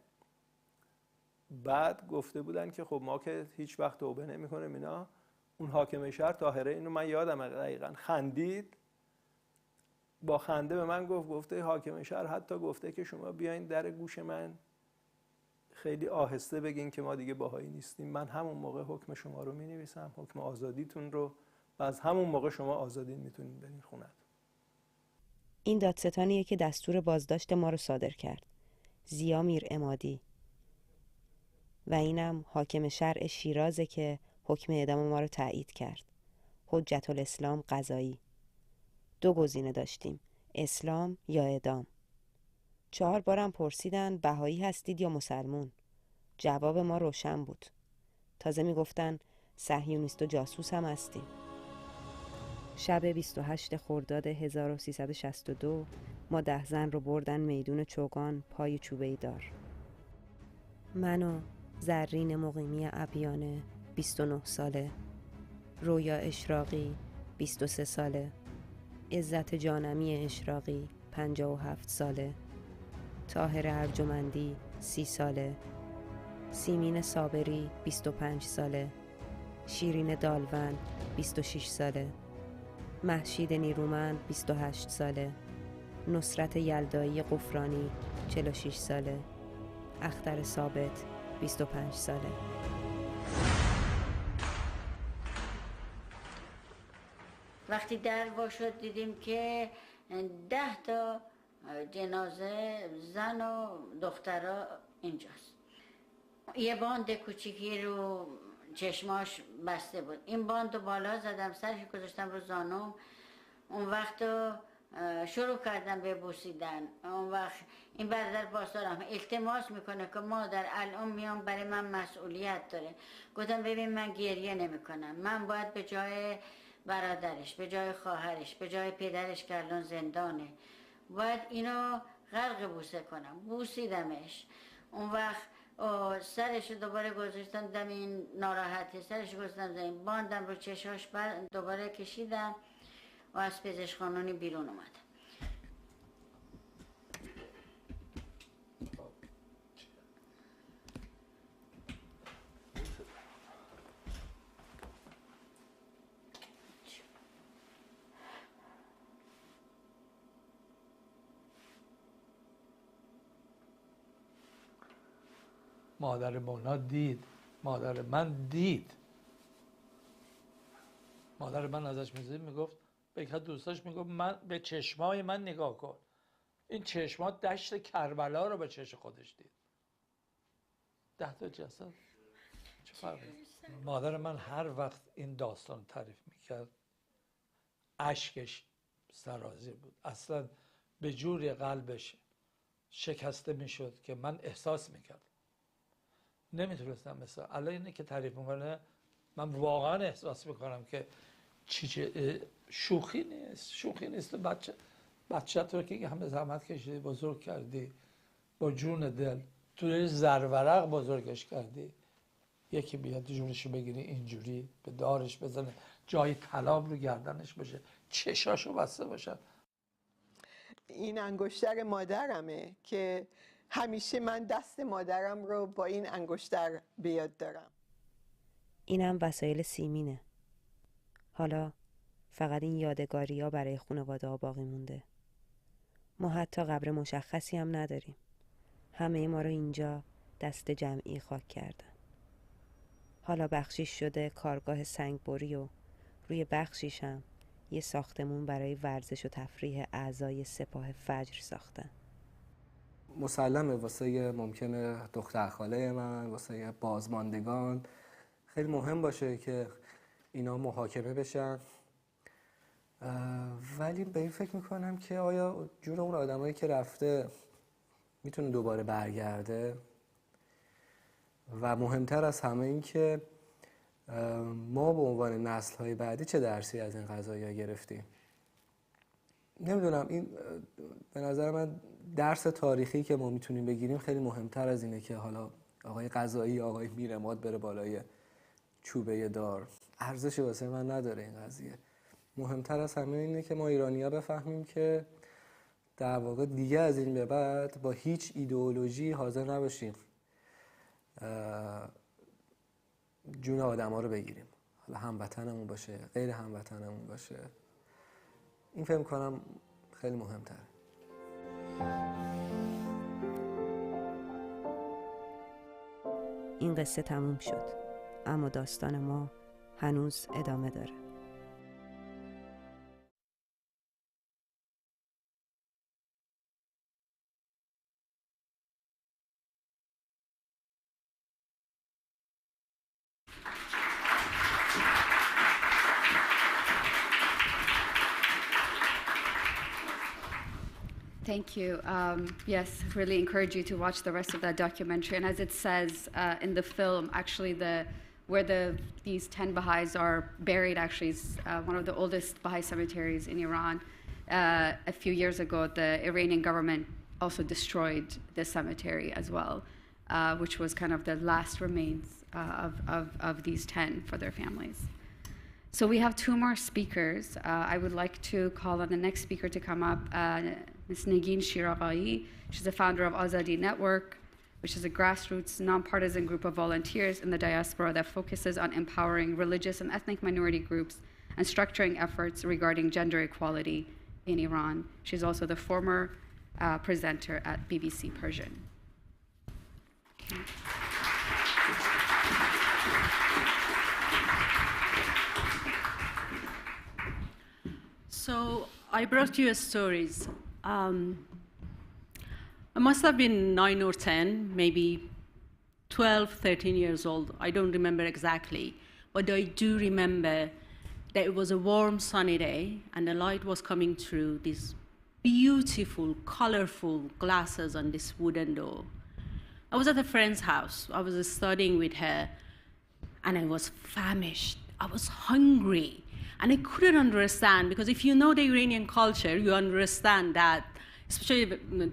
بعد گفته بودن که خب ما که هیچ وقت توبه نمی‌کنیم اینا. اون حاکم شهر طاهره، اینو من یادم دقیقاً، خندید، با خنده به من گفته حاکم شهر حتی گفته که شما بیاین در گوش من خیلی آهسته بگین که ما دیگه باهایی نیستیم، من همون موقع حکم شما رو می‌نویسم، حکم آزادیتون رو، و از همون موقع شما آزادین میتونین برین خونه‌تون. این دادستانیه که دستور بازداشت ما رو صادر کرد، ضیا میر عمادی. و اینم حاکم شرع شیرازه که حکم اعدام ما رو تایید کرد، حجت الاسلام قضایی. 2 گزینه داشتیم، اسلام یا اعدام. 4 بارم پرسیدن بهایی هستید یا مسلمون. جواب ما روشن بود. تازه میگفتن صهیونیست و جاسوس هم هستیم. شب 28 خرداد 1362 ما 10 زن رو بردن میدون چوگان پای چوبه‌ای دار. منو زرین مقیمی ابیانه 29 ساله، رویا اشراقی 23 ساله، عزت جانمی اشراقی 57 ساله، طاهر ارجمندی 30 ساله، سیمین صابری 25 ساله، شیرین دالون 26 ساله، مهشید نیرومند 28 ساله، نصرت یلدایی قفرانی 46 ساله، اختر ثابت 25 ساله. وقتی در وا شد دیدیم که 10 تا جنازه زن و دخترها اینجاست. یه باند کوچیکی رو چشماش بسته بود. این باند رو بالا زدم، سرش گذاشتم رو زانوم. اون وقت شروع کردم به بوسیدن. اون وقت این برادر پاسدارم التماس میکنه که مادر الان میام، برای من مسئولیت داره. گفتم ببین من گریه نمیکنم، من باید به جای برادرش، به جای خواهرش، به جای پدرش که الان زندانه، باید اینو غرق بوسه کنم. بوسیدمش. اون وقت سرش دوباره گذاشتم دم این ناراحتی، سرش گذاشتم زمین، باندم رو چشاش، دوباره کشیدم و از پزشکخانه بیرون اومدم. مادر مونا دید، مادر من دید. مادر من ازش میگفت به یک دوستاش میگفت من به چشمای من نگاه کن. این چشما دشت کربلا رو به چشم خودش دید. 10 تا جسد چه فرقی؟ مادر من هر وقت این داستان تعریف میکرد اشکش سرازیر بود، اصلا به جوری قلبش شکسته میشد که من احساس میکردم. نمیتونستم مثلا الان اینه که تعریف میکنه من واقعا احساس میکنم که شوخی نیست. بچه تو که همه زحمت کشیدی، بزرگ کردی، با جون دل توی زرورق بزرگش کردی، یکی بیاد جونشو بگیری اینجوری به دارش بزنه، جای طلاب رو گردنش باشه، چشاشو بسته باشن. این انگشتر مادرمه که همیشه من دست مادرم رو با این انگشتر به یاد دارم. اینم وسایل سیمینه. حالا فقط این یادگاری ها برای خانواده ها باقی مونده. ما حتی قبر مشخصی هم نداریم. همه ما رو اینجا دست جمعی خاک کردن. حالا بخشیش شده کارگاه سنگبری و روی بخشیش هم یه ساختمون برای ورزش و تفریح اعضای سپاه فجر ساختن. مسلمه واسه ممکنه دختر خاله من، واسه بازماندگان خیلی مهم باشه که اینا محاکمه بشن، ولی به این فکر میکنم که آیا جون اون آدمایی که رفته میتونه دوباره برگرده؟ و مهمتر از همه این که ما به عنوان نسل‌های بعدی چه درسی از این قضایا گرفتیم؟ نمیدونم، این به نظر من درس تاریخی که ما میتونیم بگیریم خیلی مهمتر از اینه که حالا آقای قضایی، آقای میرماد بره بالای چوبه دار. ارزشی واسه من نداره این قضیه. مهمتر از همه اینه که ما ایرانی‌ها بفهمیم که در واقع دیگه از این به بعد با هیچ ایدئولوژی حاضر نباشیم جون آدم‌ها رو بگیریم، حالا هموطنمون باشه غیر هموطنمون باشه. این فکر کنم خیلی مهم‌تره. این قصه تموم شد، اما داستان ما هنوز ادامه داره. Thank you. Yes, really encourage you to watch the rest of that documentary. And as it says in the film, actually where these 10 Baha'is are buried actually is one of the oldest Baha'i cemeteries in Iran. A few years ago, the Iranian government also destroyed this cemetery as well, which was kind of the last remains of these 10 for their families. So we have two more speakers. I would like to call on the next speaker to come up, Ms. Negin Shiraqai. She's the founder of Azadi Network, which is a grassroots, nonpartisan group of volunteers in the diaspora that focuses on empowering religious and ethnic minority groups and structuring efforts regarding gender equality in Iran. She's also the former presenter at BBC Persian. So I brought you stories. I must have been 9 or 10, maybe 12, 13 years old. I don't remember exactly, but I do remember that it was a warm, sunny day, and the light was coming through these beautiful, colorful glasses on this wooden door. I was at a friend's house. I was studying with her, and I was famished. I was hungry. And I couldn't understand, because if you know the Iranian culture, you understand that, especially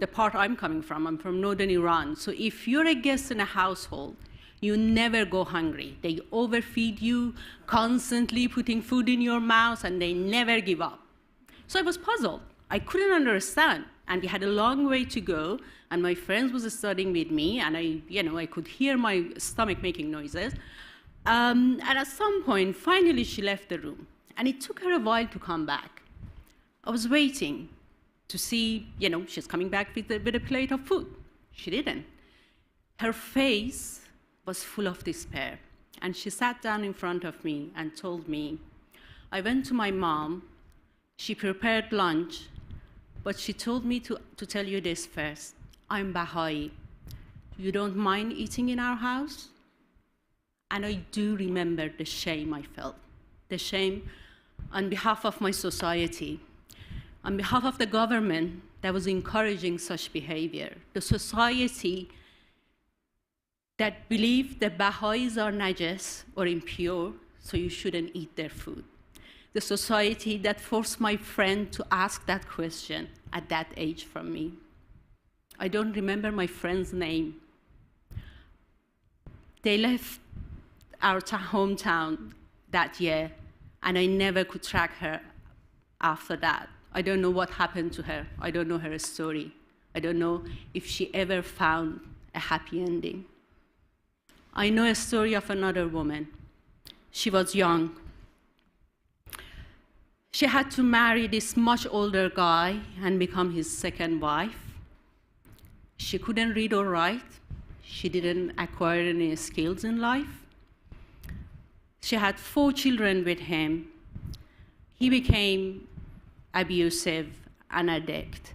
the part I'm coming from. I'm from northern Iran. So if you're a guest in a household, you never go hungry. They overfeed you, constantly putting food in your mouth, and they never give up. So I was puzzled. I couldn't understand. And we had a long way to go, and my friends was studying with me, and I could hear my stomach making noises. And at some point, finally, she left the room. And it took her a while to come back. I was waiting to see, she's coming back with a plate of food. She didn't. Her face was full of despair. And she sat down in front of me and told me, I went to my mom, she prepared lunch, but she told me to tell you this first. I'm Baha'i. You don't mind eating in our house? And I do remember the shame I felt. The shame on behalf of my society, on behalf of the government that was encouraging such behavior, the society that believed that Baha'is are najas or impure, so you shouldn't eat their food. The society that forced my friend to ask that question at that age from me. I don't remember my friend's name. They left our hometown that year, and I never could track her after that. I don't know what happened to her. I don't know her story. I don't know if she ever found a happy ending. I know a story of another woman. She was young. She had to marry this much older guy and become his second wife. She couldn't read or write. She didn't acquire any skills in life. She had 4 children with him. He became abusive and addict,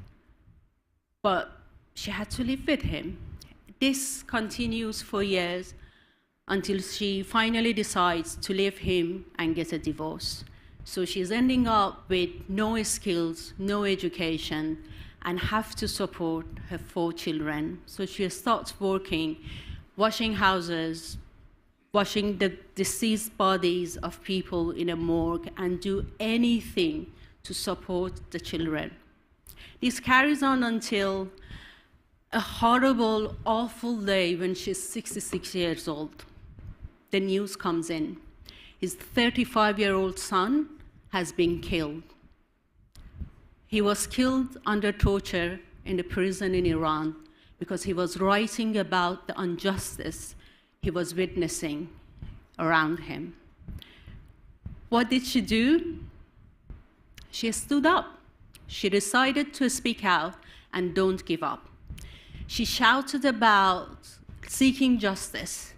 but she had to live with him. This continues for years until she finally decides to leave him and get a divorce. So she's ending up with no skills, no education, and have to support her 4 children. So she starts working, washing houses, washing the deceased bodies of people in a morgue, and do anything to support the children. This carries on until a horrible, awful day when she's 66 years old. The news comes in. His 35-year-old son has been killed. He was killed under torture in a prison in Iran because he was writing about the injustice he was witnessing around him. What did she do? She stood up. She decided to speak out and don't give up. She shouted about seeking justice.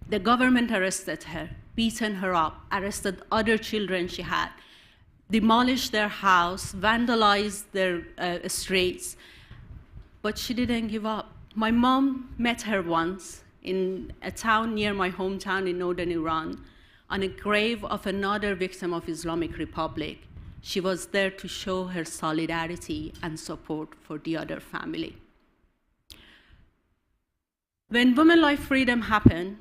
The government arrested her, beaten her up, arrested other children she had, demolished their house, vandalized their streets, but she didn't give up. My mom met her once in a town near my hometown in northern Iran, on a grave of another victim of Islamic Republic. She was there to show her solidarity and support for the other family. When Women Life Freedom happened,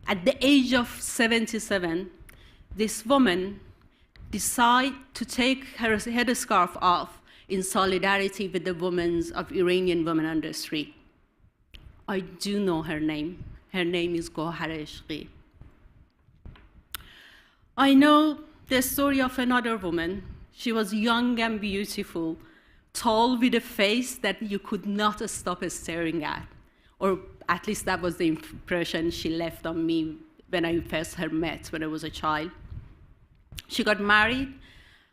at the age of 77, this woman decided to take her headscarf off in solidarity with the women of Iranian women on the street. I do know her name. Her name is Gohar Ishqi. I know the story of another woman. She was young and beautiful, tall with a face that you could not stop staring at. Or at least that was the impression she left on me when I first met when I was a child. She got married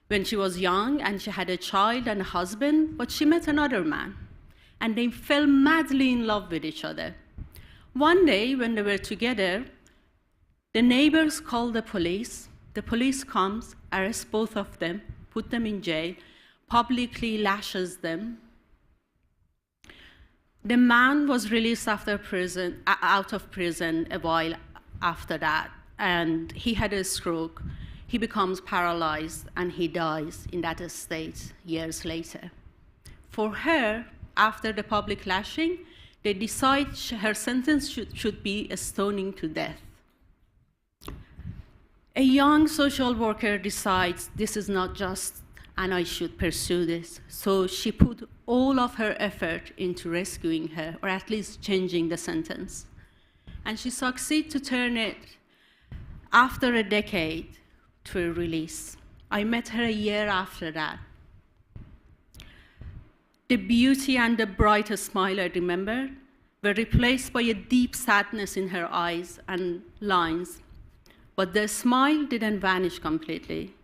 when she was young, and she had a child and a husband, but she met another man, and they fell madly in love with each other. One day, when they were together, the neighbors called the police. The police comes, arrests both of them, put them in jail, publicly lashes them. The man was released out of prison a while after that, and he had a stroke. He becomes paralyzed, and he dies in that state years later. For her, after the public lashing, they decide her sentence should be a stoning to death. A young social worker decides this is not just, and I should pursue this. So she put all of her effort into rescuing her, or at least changing the sentence. And she succeeded to turn it, after a decade, to a release. I met her a year after that. The beauty and the bright smile I remember were replaced by a deep sadness in her eyes and lines. But the smile didn't vanish completely.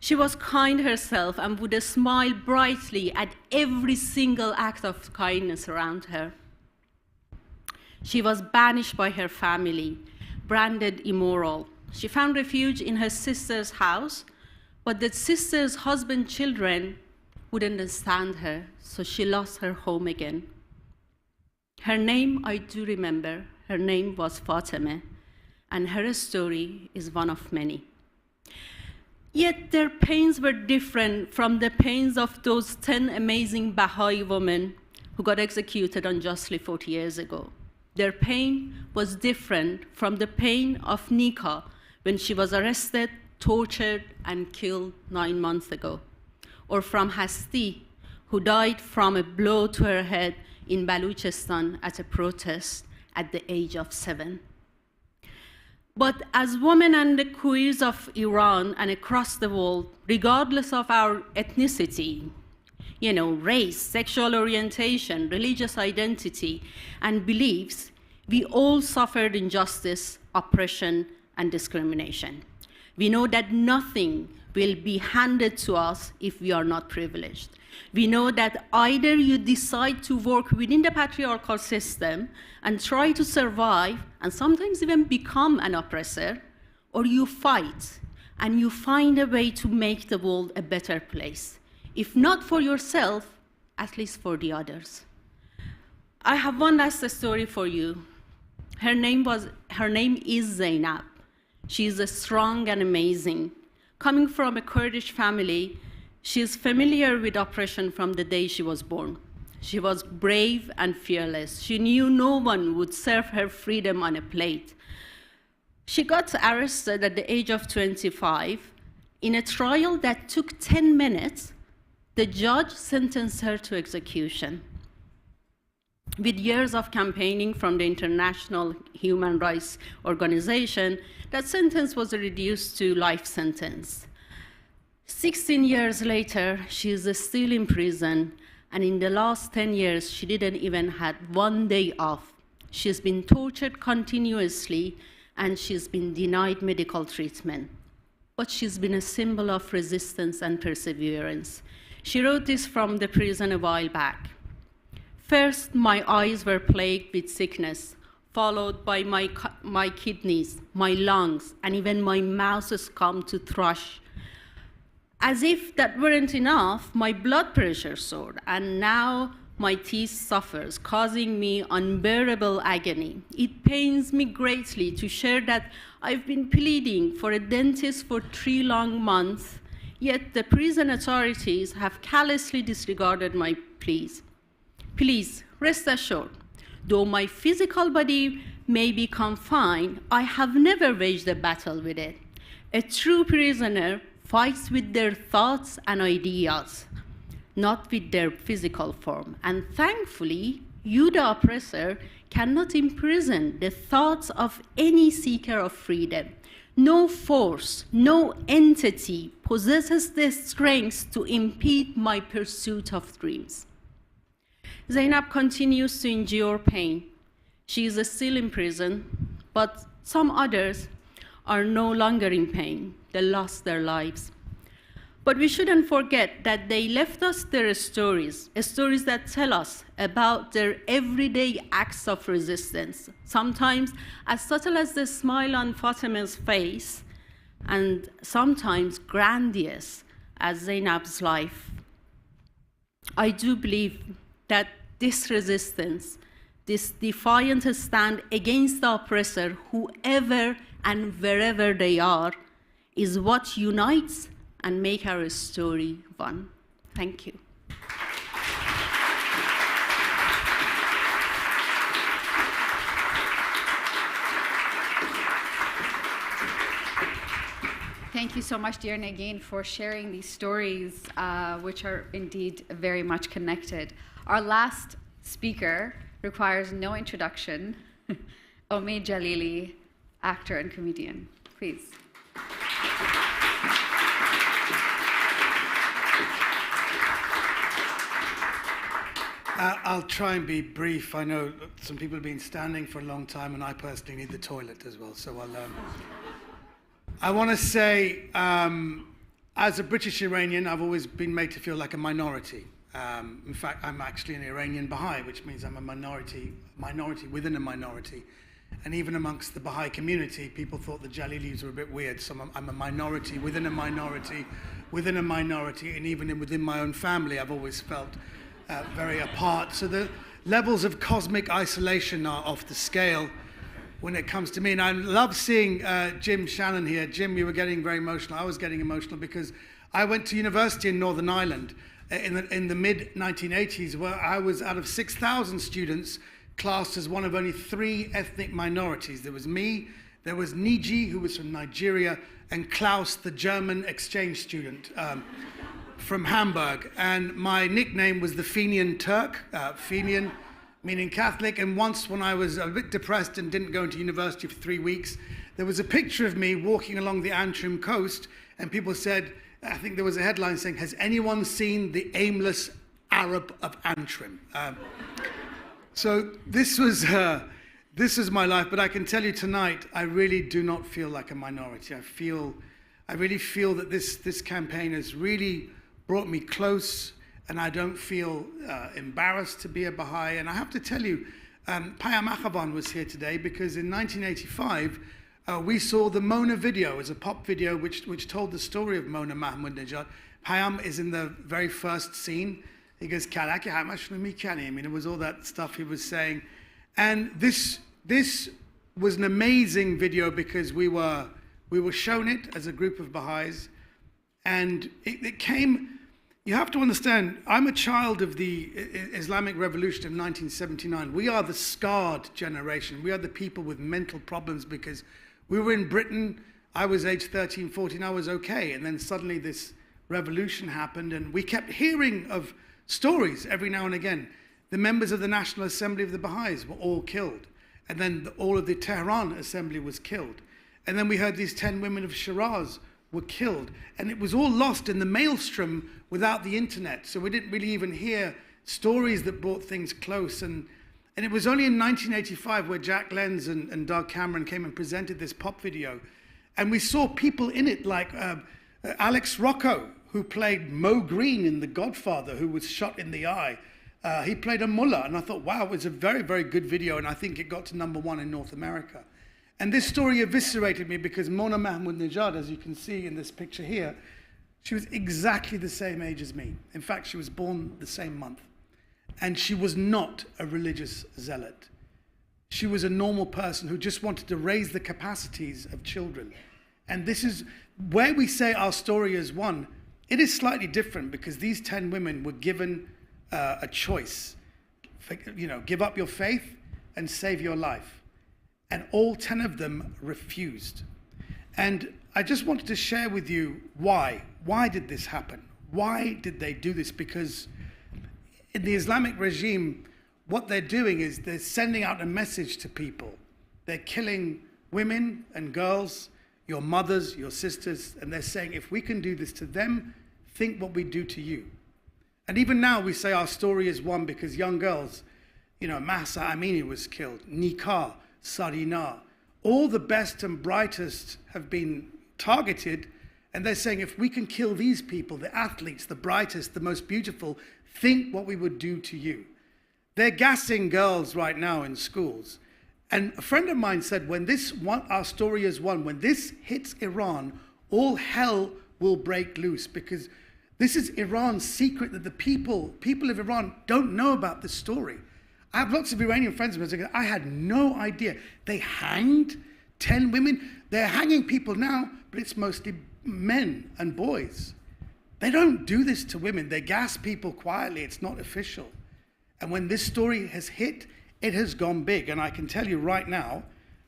She was kind herself and would smile brightly at every single act of kindness around her. She was banished by her family, branded immoral. She found refuge in her sister's house, but the sister's husband, children wouldn't understand her, so she lost her home again. Her name, I do remember, her name was Fatemeh, and her story is one of many. Yet their pains were different from the pains of those 10 amazing Baha'i women who got executed unjustly 40 years ago. Their pain was different from the pain of Nika when she was arrested, tortured, and killed 9 months ago, or from Hasti, who died from a blow to her head in Baluchistan at a protest at the age of 7. But as women and the queers of Iran and across the world, regardless of our ethnicity, race, sexual orientation, religious identity, and beliefs, we all suffered injustice, oppression, and discrimination. We know that nothing will be handed to us if we are not privileged. We know that either you decide to work within the patriarchal system and try to survive, and sometimes even become an oppressor, or you fight and you find a way to make the world a better place. If not for yourself, at least for the others. I have one last story for you. Her name is Zainab. She is strong and amazing. Coming from a Kurdish family, she is familiar with oppression from the day she was born. She was brave and fearless. She knew no one would serve her freedom on a plate. She got arrested at the age of 25. In a trial that took 10 minutes, the judge sentenced her to execution. with years of campaigning from the International Human Rights Organization, that sentence was reduced to life sentence. 16 years later, she is still in prison, and in the last 10 years, she didn't even have 1 day off. She's been tortured continuously, and she's been denied medical treatment. But she's been a symbol of resistance and perseverance. She wrote this from the prison a while back. First, my eyes were plagued with sickness, followed by my kidneys, my lungs, and even my mouth succumbed to thrush. As if that weren't enough, my blood pressure soared, and now my teeth suffers, causing me unbearable agony. It pains me greatly to share that I've been pleading for a dentist for 3 long months, yet the prison authorities have callously disregarded my pleas. Please, rest assured, though my physical body may be confined, I have never waged a battle with it. A true prisoner fights with their thoughts and ideas, not with their physical form. And thankfully, you, the oppressor, cannot imprison the thoughts of any seeker of freedom. No force, no entity possesses the strength to impede my pursuit of dreams. Zainab continues to endure pain. She is still in prison, but some others are no longer in pain. They lost their lives. But we shouldn't forget that they left us their stories that tell us about their everyday acts of resistance, sometimes as subtle as the smile on Fatima's face, and sometimes grandiose as Zainab's life. I do believe that this resistance, this defiant stand against the oppressor, whoever and wherever they are, is what unites and make our story one. Thank you. Thank you so much, dear Negin, for sharing these stories, which are indeed very much connected. Our last speaker requires no introduction. Omid Jalili, actor and comedian. Please. I'll try and be brief. I know some people have been standing for a long time, and I personally need the toilet as well. So I want to say, as a British Iranian, I've always been made to feel like a minority. In fact, I'm actually an Iranian Baha'i, which means I'm a minority within a minority. And even amongst the Baha'i community, people thought the Jalilis were a bit weird. So I'm a minority within a minority within a minority, and even within my own family, I've always felt very apart. So the levels of cosmic isolation are off the scale when it comes to me. And I love seeing Jim Shannon here. Jim, you were getting very emotional. I was getting emotional because I went to university in Northern Ireland in the mid-1980s, where I was, out of 6,000 students, classed as one of only 3 ethnic minorities. There was me, there was Niji, who was from Nigeria, and Klaus, the German exchange student from Hamburg. And my nickname was the Fenian Turk, Fenian meaning Catholic. And once, when I was a bit depressed and didn't go into university for 3 weeks, there was a picture of me walking along the Antrim coast, and people said, I think there was a headline saying, "Has anyone seen the aimless Arab of Antrim?" So this was my life. But I can tell you tonight, I really do not feel like a minority. I really feel that this campaign has really brought me close, and I don't feel embarrassed to be a Baha'i. And I have to tell you, Payam Akhavan was here today because in 1985, we saw the Mona video as a pop video which told the story of Mona Mahmoud-Nejad. Payam is in the very first scene. He goes, "Kalaki hamashnu." I mean, it was all that stuff he was saying. And this was an amazing video because we were shown it as a group of Baha'is. And it came, you have to understand, I'm a child of the Islamic Revolution of 1979. We are the scarred generation. We are the people with mental problems because we were in Britain. I was age 13, 14, I was okay. And then suddenly this revolution happened, and we kept hearing of stories every now and again. the members of the National Assembly of the Baha'is were all killed. And then all of the Tehran Assembly was killed. And then we heard these 10 women of Shiraz were killed. And it was all lost in the maelstrom without the internet. So we didn't really even hear stories that brought things close. And it was only in 1985 where Jack Lenz and Doug Cameron came and presented this pop video. And we saw people in it like Alex Rocco, who played Mo Green in The Godfather, who was shot in the eye. He played a mullah, and I thought, wow, it was a very, very good video, and I think it got to #1 in North America. And this story eviscerated me because Mona Mahmoud-Nejad, as you can see in this picture here, she was exactly the same age as me. In fact, she was born the same month. And she was not a religious zealot. She was a normal person who just wanted to raise the capacities of children. And this is where we say our story is one. It is slightly different because these 10 women were given a choice. You know, give up your faith and save your life. And all 10 of them refused. And I just wanted to share with you why. Why did this happen? Why did they do this? Because in the Islamic regime, what they're doing is they're sending out a message to people. They're killing women and girls, your mothers, your sisters, and they're saying, if we can do this to them, think what we do to you. And even now we say our story is one because young girls, you know, Mahsa Amini was killed, Nikah, Sarina, all the best and brightest have been targeted, and they're saying, if we can kill these people, the athletes, the brightest, the most beautiful, think what we would do to you. They're gassing girls right now in schools. And a friend of mine said, when this one, our story is one, when this hits Iran, all hell will break loose, because this is Iran's secret that the people of Iran don't know about this story. I have lots of Iranian friends of mine. I had no idea. They hanged 10 women. They're hanging people now, but it's mostly men and boys. They don't do this to women. They gas people quietly. It's not official. And when this story has hit, it has gone big. And I can tell you right now,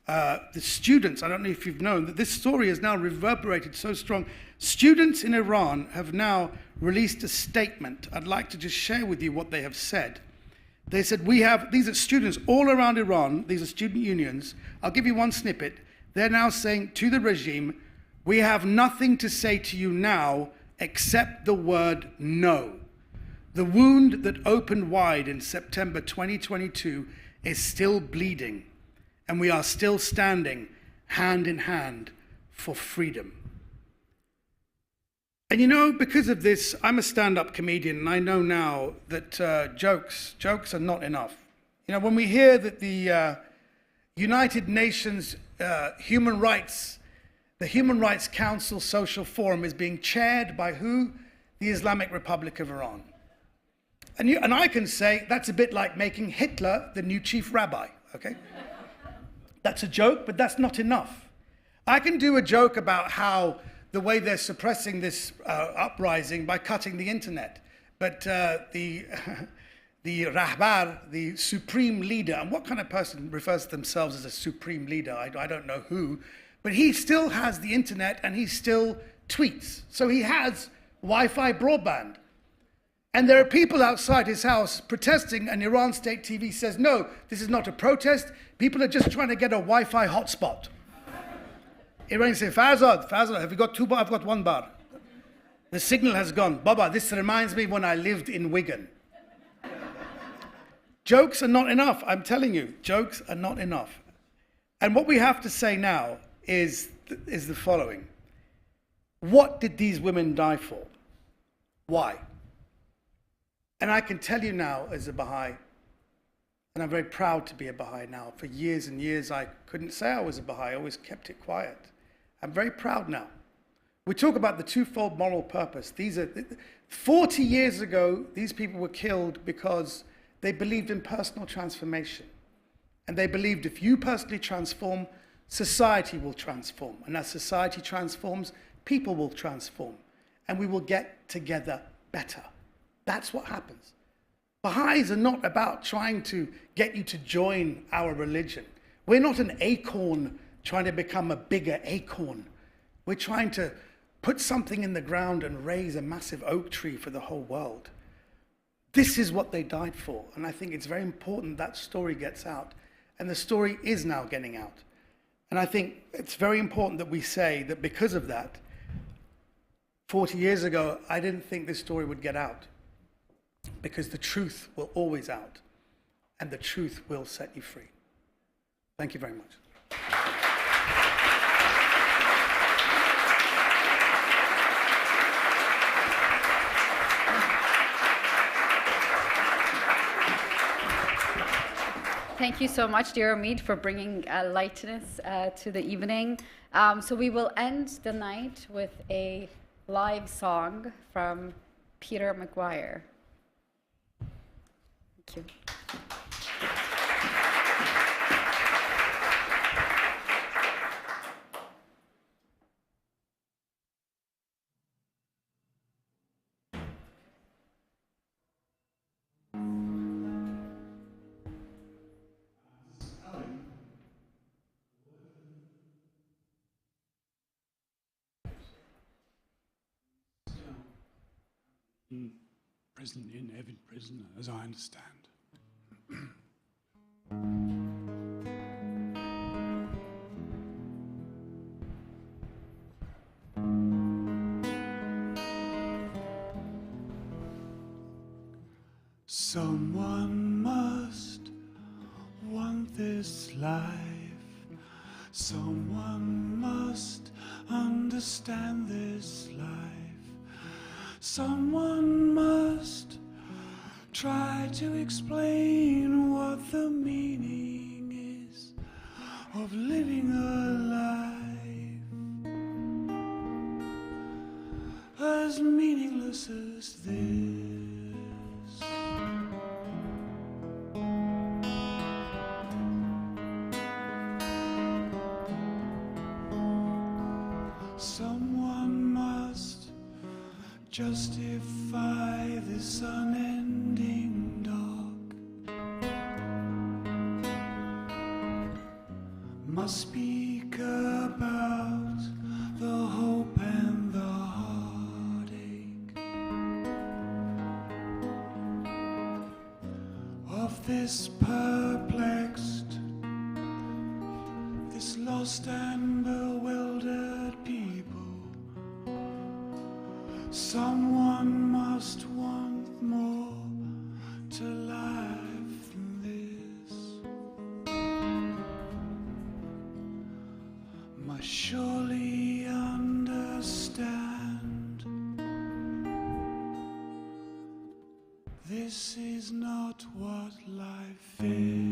the students, I don't know if you've known, that this story has now reverberated so strong. Students in Iran have now released a statement. I'd like to just share with you what they have said. They said, these are students all around Iran, these are student unions. I'll give you one snippet. They're now saying to the regime, we have nothing to say to you now except the word no. The wound that opened wide in September 2022 is still bleeding, and we are still standing hand in hand for freedom. And you know, because of this, I'm a stand-up comedian, and I know now that jokes are not enough. You know, when we hear that the United Nations the Human Rights Council Social Forum is being chaired by who? The Islamic Republic of Iran. And I can say that's a bit like making Hitler the new chief rabbi, okay? That's a joke, but that's not enough. I can do a joke about how the way they're suppressing this uprising by cutting the internet. But the Rahbar, the supreme leader, and what kind of person refers to themselves as a supreme leader? I don't know who, but he still has the internet and he still tweets. So he has Wi-Fi broadband. And there are people outside his house protesting, and Iran state TV says, no, this is not a protest. People are just trying to get a Wi-Fi hotspot. Iranians say, Farzad, have you got 2 bar? I've got 1 bar. The signal has gone. Baba, this reminds me when I lived in Wigan. Jokes are not enough. I'm telling you, jokes are not enough. And what we have to say now is the following. What did these women die for? Why? And I can tell you now as a Baha'i, and I'm very proud to be a Baha'i now. For years and years, I couldn't say I was a Baha'i. I always kept it quiet. I'm very proud now. We talk about the twofold moral purpose. 40 years ago, these people were killed because they believed in personal transformation. And they believed if you personally transform, society will transform. And as society transforms, people will transform. And we will get together better. That's what happens. Baha'is are not about trying to get you to join our religion. We're not an acorn trying to become a bigger acorn. We're trying to put something in the ground and raise a massive oak tree for the whole world. this is what they died for. And I think it's very important that story gets out. And the story is now getting out. And I think it's very important that we say that because of that, 40 years ago, I didn't think this story would get out. Because the truth will always out. And the truth will set you free. Thank you very much. Thank you so much, dear Omid, for bringing lightness to the evening. So we will end the night with a live song from Peter McGuire. Thank you. Prison in heaven prison, as I understand. Someone must want this life. Someone must understand this life. Someone must try to explain what the meaning is of living a life as meaningless as this. Someone must justify this unending dark. Must speak about the hope and the heartache of this perplexed, this lost and bewildered people. Someone must want more to life than this. Must surely understand this is not what life is.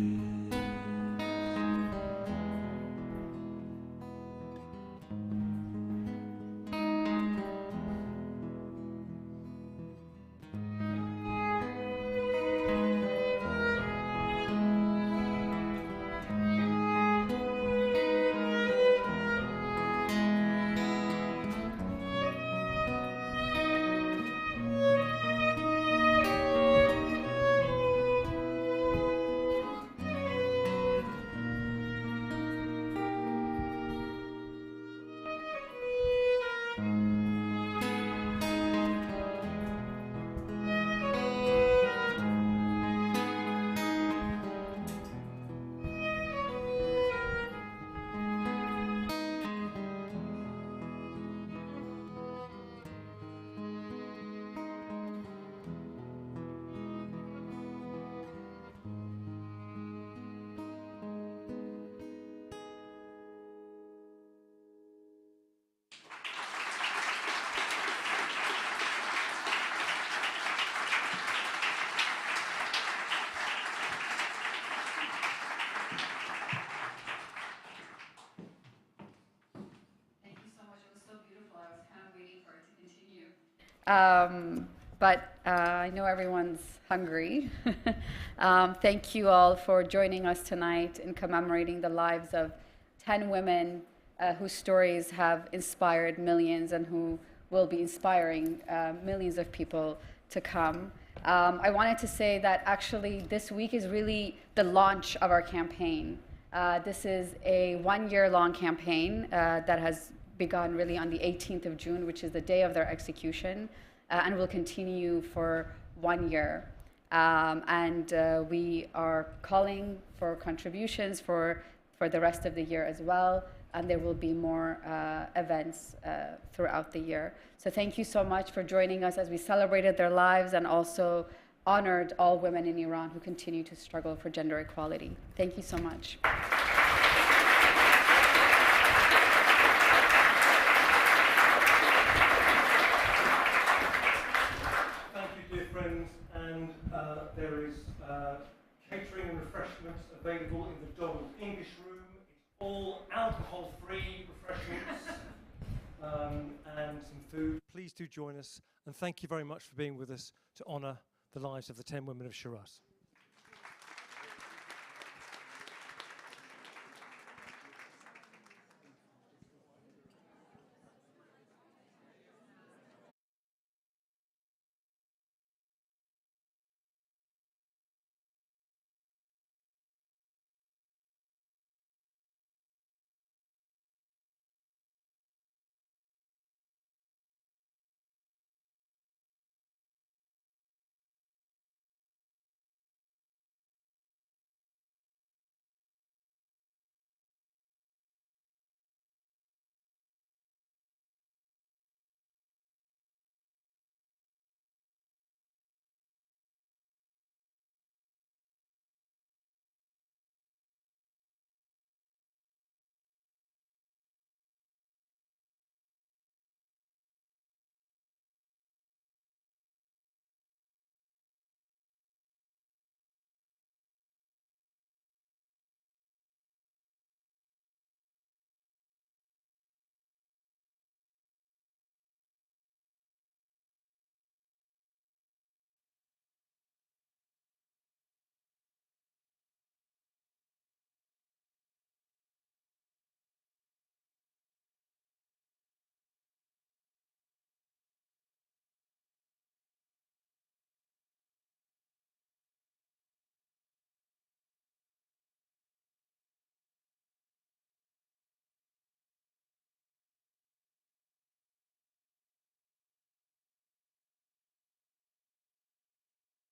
But I know everyone's hungry. Thank you all for joining us tonight in commemorating the lives of 10 women whose stories have inspired millions and who will be inspiring millions of people to come. I wanted to say that actually this week is really the launch of our campaign. This is a one-year-long campaign that has begun really on the 18th of June, which is the day of their execution, and will continue for 1 year. And we are calling for contributions for the rest of the year as well. And there will be more events throughout the year. So thank you so much for joining us as we celebrated their lives and also honored all women in Iran who continue to struggle for gender equality. Thank you so much. Thank you, dear friends. And there is catering and refreshments available in the Donald English room. It's all alcohol-free refreshments and some food. Please do join us, and thank you very much for being with us to honour the lives of the 10 women of Shiraz.